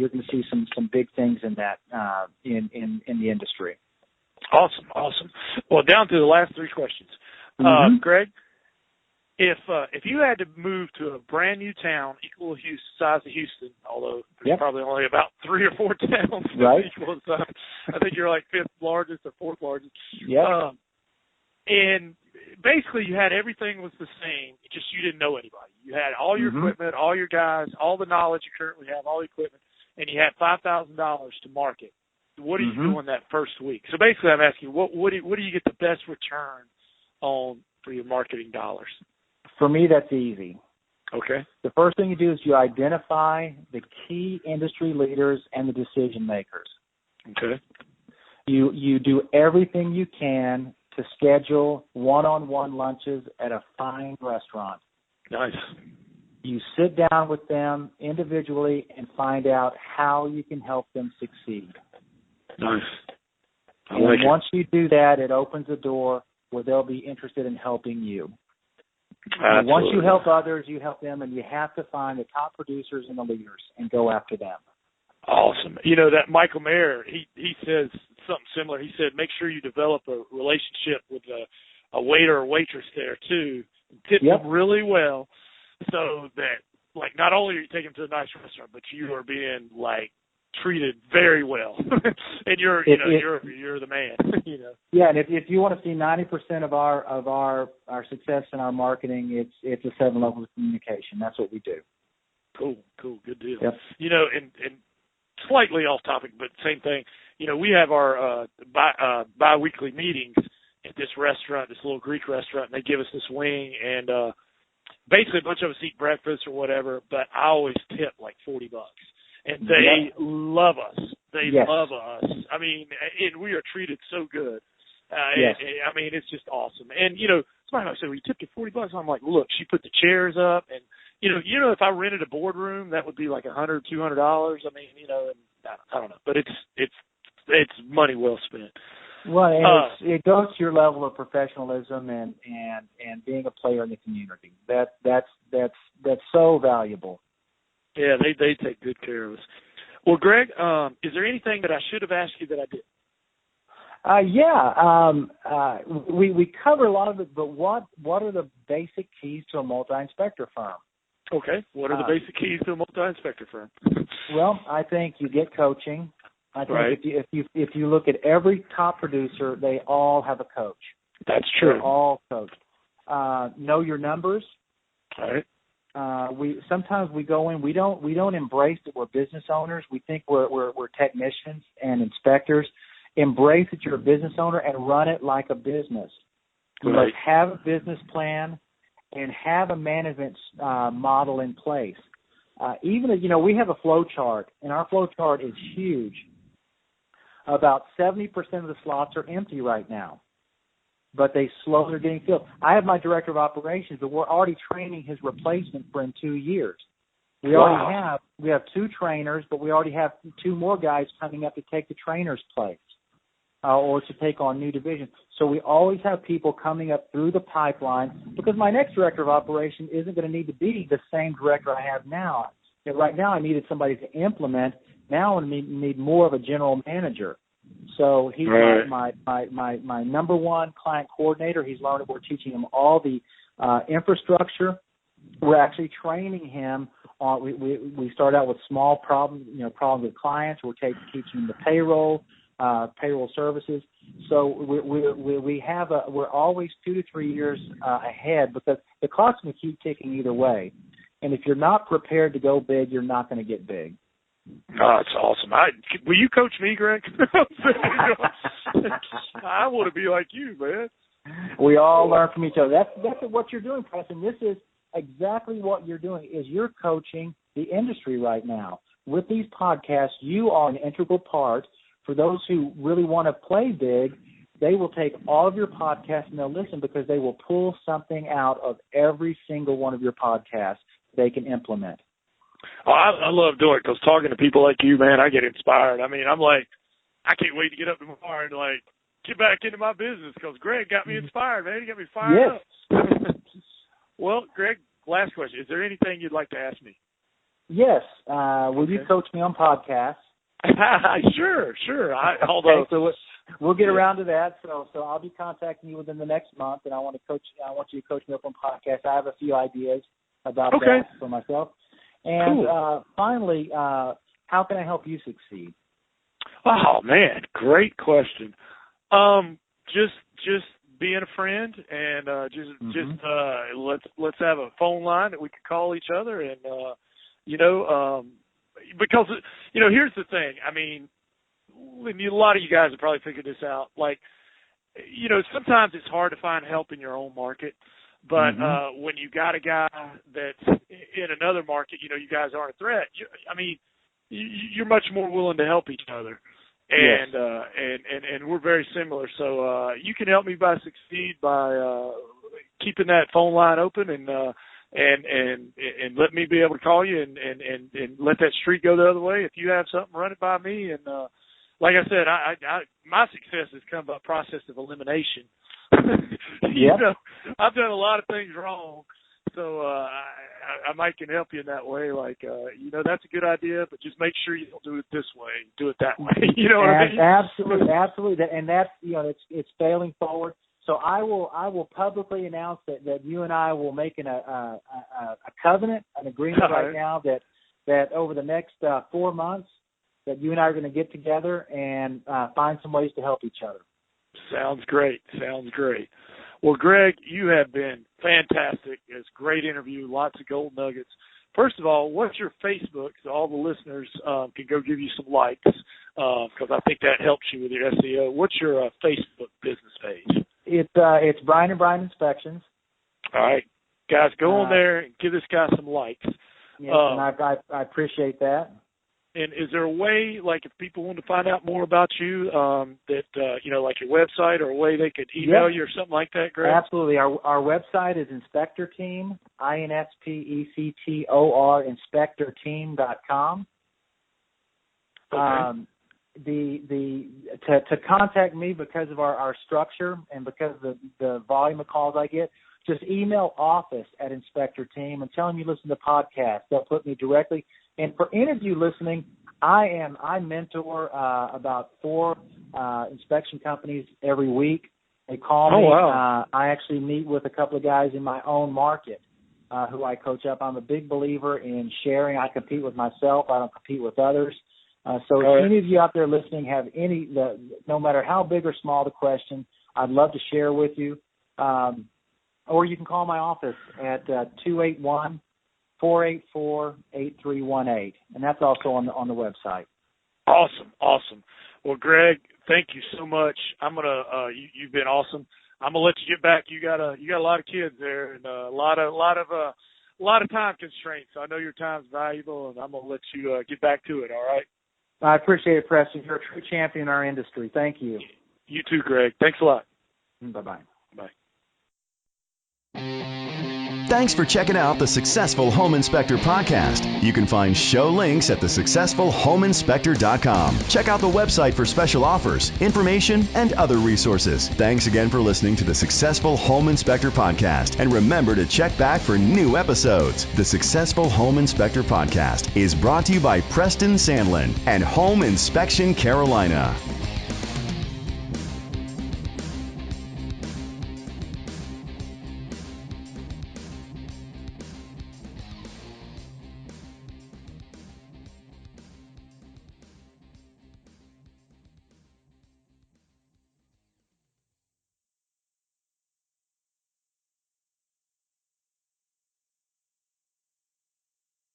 going to see some big things in that in the industry. Awesome. Well, down to the last three questions, Greg. If you had to move to a brand new town equal to size of Houston, although there's probably only about 3 or 4 towns equal to size, I think you're like 5th largest or 4th largest. Yeah. And basically, you had everything was the same. Just you didn't know anybody. You had all your equipment, all your guys, all the knowledge you currently have, all the equipment, and you had $5,000 to market. What are you doing that first week? So basically, I'm asking, what do you get the best return on for your marketing dollars? For me, that's easy. Okay. The first thing you do is you identify the key industry leaders and the decision makers. Okay. You do everything you can to schedule one-on-one lunches at a fine restaurant. Nice. You sit down with them individually and find out how you can help them succeed. Nice. And once you do that, it opens a door where they'll be interested in helping you. And once you help others, you help them, and you have to find the top producers and the leaders and go after them. Awesome. That Michael Mayer, he says something similar. He said, make sure you develop a relationship with a waiter or waitress there, too. Tip them really well. so that, like, not only are you taking them to a nice restaurant, but you are being, like, treated very well. And you're the man, you know. Yeah, and if you want to see 90% of our success in our marketing, it's a 7 levels of communication. That's what we do. Cool, good deal. Yep. You know, and slightly off topic, but same thing. You know, we have our bi-weekly meetings at this restaurant, this little Greek restaurant, and they give us this wing, and basically a bunch of us eat breakfast or whatever, but I always tip like $40. And they love us. They love us. I mean, and we are treated so good. I mean, it's just awesome. And, you know, somebody might say, well, you tipped her $40. I'm like, look, she put the chairs up. And, you know, if I rented a boardroom, that would be like $100, $200. I mean, you know, and I don't know. But it's money well spent. Well, and it goes to your level of professionalism and being a player in the community. That's so valuable. Yeah, they take good care of us. Well, Greg, is there anything that I should have asked you that I did? We cover a lot of it, but what are the basic keys to a multi-inspector firm? Okay, what are the basic keys to a multi-inspector firm? Well, I think you get coaching. I think if you look at every top producer, they all have a coach. That's true. They're all coached. Know your numbers. All right. Sometimes we go in. We don't embrace that we're business owners. We think we're technicians and inspectors. Embrace that you're a business owner and run it like a business. You must have a business plan and have a management model in place. Even if, you know, we have a flow chart, and our flow chart is huge. About 70% of the slots are empty right now, but they're getting filled. I have my director of operations, but we're already training his replacement for in 2 years. We have 2 trainers, but we already have 2 more guys coming up to take the trainer's place or to take on new divisions. So we always have people coming up through the pipeline, because my next director of operations isn't going to need to be the same director I have now. Right now I needed somebody to implement. Now I need more of a general manager. So he's my number one client coordinator. He's learning. We're teaching him all the infrastructure. We're actually training him on. We start out with small problems with clients. We're teaching him the payroll services. So we're always 2 to 3 years ahead, because the clock's going to keep ticking either way. And if you're not prepared to go big, you're not going to get big. Oh, that's awesome. Will you coach me, Greg? I want to be like you, man. We all learn from each other. That's what you're doing, Preston. This is exactly what you're doing. Is you're coaching the industry right now. With these podcasts, you are an integral part. For those who really want to play big, they will take all of your podcasts and they'll listen, because they will pull something out of every single one of your podcasts they can implement. Oh, I love doing it, because talking to people like you, man, I get inspired. I mean, I'm like, I can't wait to get up tomorrow and, like, get back into my business, because Greg got me inspired, man. He got me fired up. Well, Greg, last question. Is there anything you'd like to ask me? Yes. Will you coach me on podcasts? Sure. Although we'll get around to that. So I'll be contacting you within the next month, and I want you to coach me up on podcasts. I have a few ideas about that for myself. And finally, how can I help you succeed? Oh man, great question. Just being a friend, and let's have a phone line that we can call each other, and because here's the thing. I mean, a lot of you guys have probably figured this out. Like, sometimes it's hard to find help in your own market. But when you got a guy that's in another market, you guys aren't a threat. You're much more willing to help each other, and and we're very similar. So you can help me succeed by keeping that phone line open and let me be able to call you and let that streak go the other way. If you have something, run it by me. And like I said, my success has come by process of elimination. I've done a lot of things wrong, so I might can help you in that way. Like, that's a good idea, but just make sure you don't do it this way, do it that way. You know what I mean? Absolutely, and that's it's failing forward. So I will publicly announce that you and I will make a covenant, an agreement right now that over the next 4 months that you and I are going to get together and find some ways to help each other. Sounds great. Well, Greg, you have been fantastic. It's a great interview, lots of gold nuggets. First of all, what's your Facebook so all the listeners can go give you some likes because I think that helps you with your SEO. What's your Facebook business page? It's Bryan and Bryan Inspections. All right. Guys, go on there and give this guy some likes. Yes, and I appreciate that. And is there a way, like if people want to find out more about you, that, like your website or a way they could email you or something like that, Greg? Absolutely. Our website is Inspector Team, INSPECTOR, inspectorteam.com. Okay. To contact me because of our structure and because of the volume of calls I get, just email office@Inspector Team and tell them you listen to the podcast. They'll put me directly. And for interview listening, I mentor about 4 inspection companies every week. They call me. Wow. I actually meet with a couple of guys in my own market who I coach up. I'm a big believer in sharing. I compete with myself. I don't compete with others. So if any of you out there listening have no matter how big or small the question, I'd love to share with you. Or you can call my office at 281-484-8318, and that's also on the website. Awesome. Well, Greg, thank you so much. I'm gonna you've been awesome. I'm gonna let you get back. You got a lot of kids there and a lot of time constraints. So I know your time's valuable, and I'm gonna let you get back to it. All right. I appreciate it, Preston. You're a true champion in our industry. Thank you. You too, Greg. Thanks a lot. Bye-bye. Bye. Thanks for checking out the Successful Home Inspector podcast. You can find show links at thesuccessfulhomeinspector.com. Check out the website for special offers, information, and other resources. Thanks again for listening to the Successful Home Inspector podcast. And remember to check back for new episodes. The Successful Home Inspector podcast is brought to you by Preston Sandlin and Home Inspection Carolina.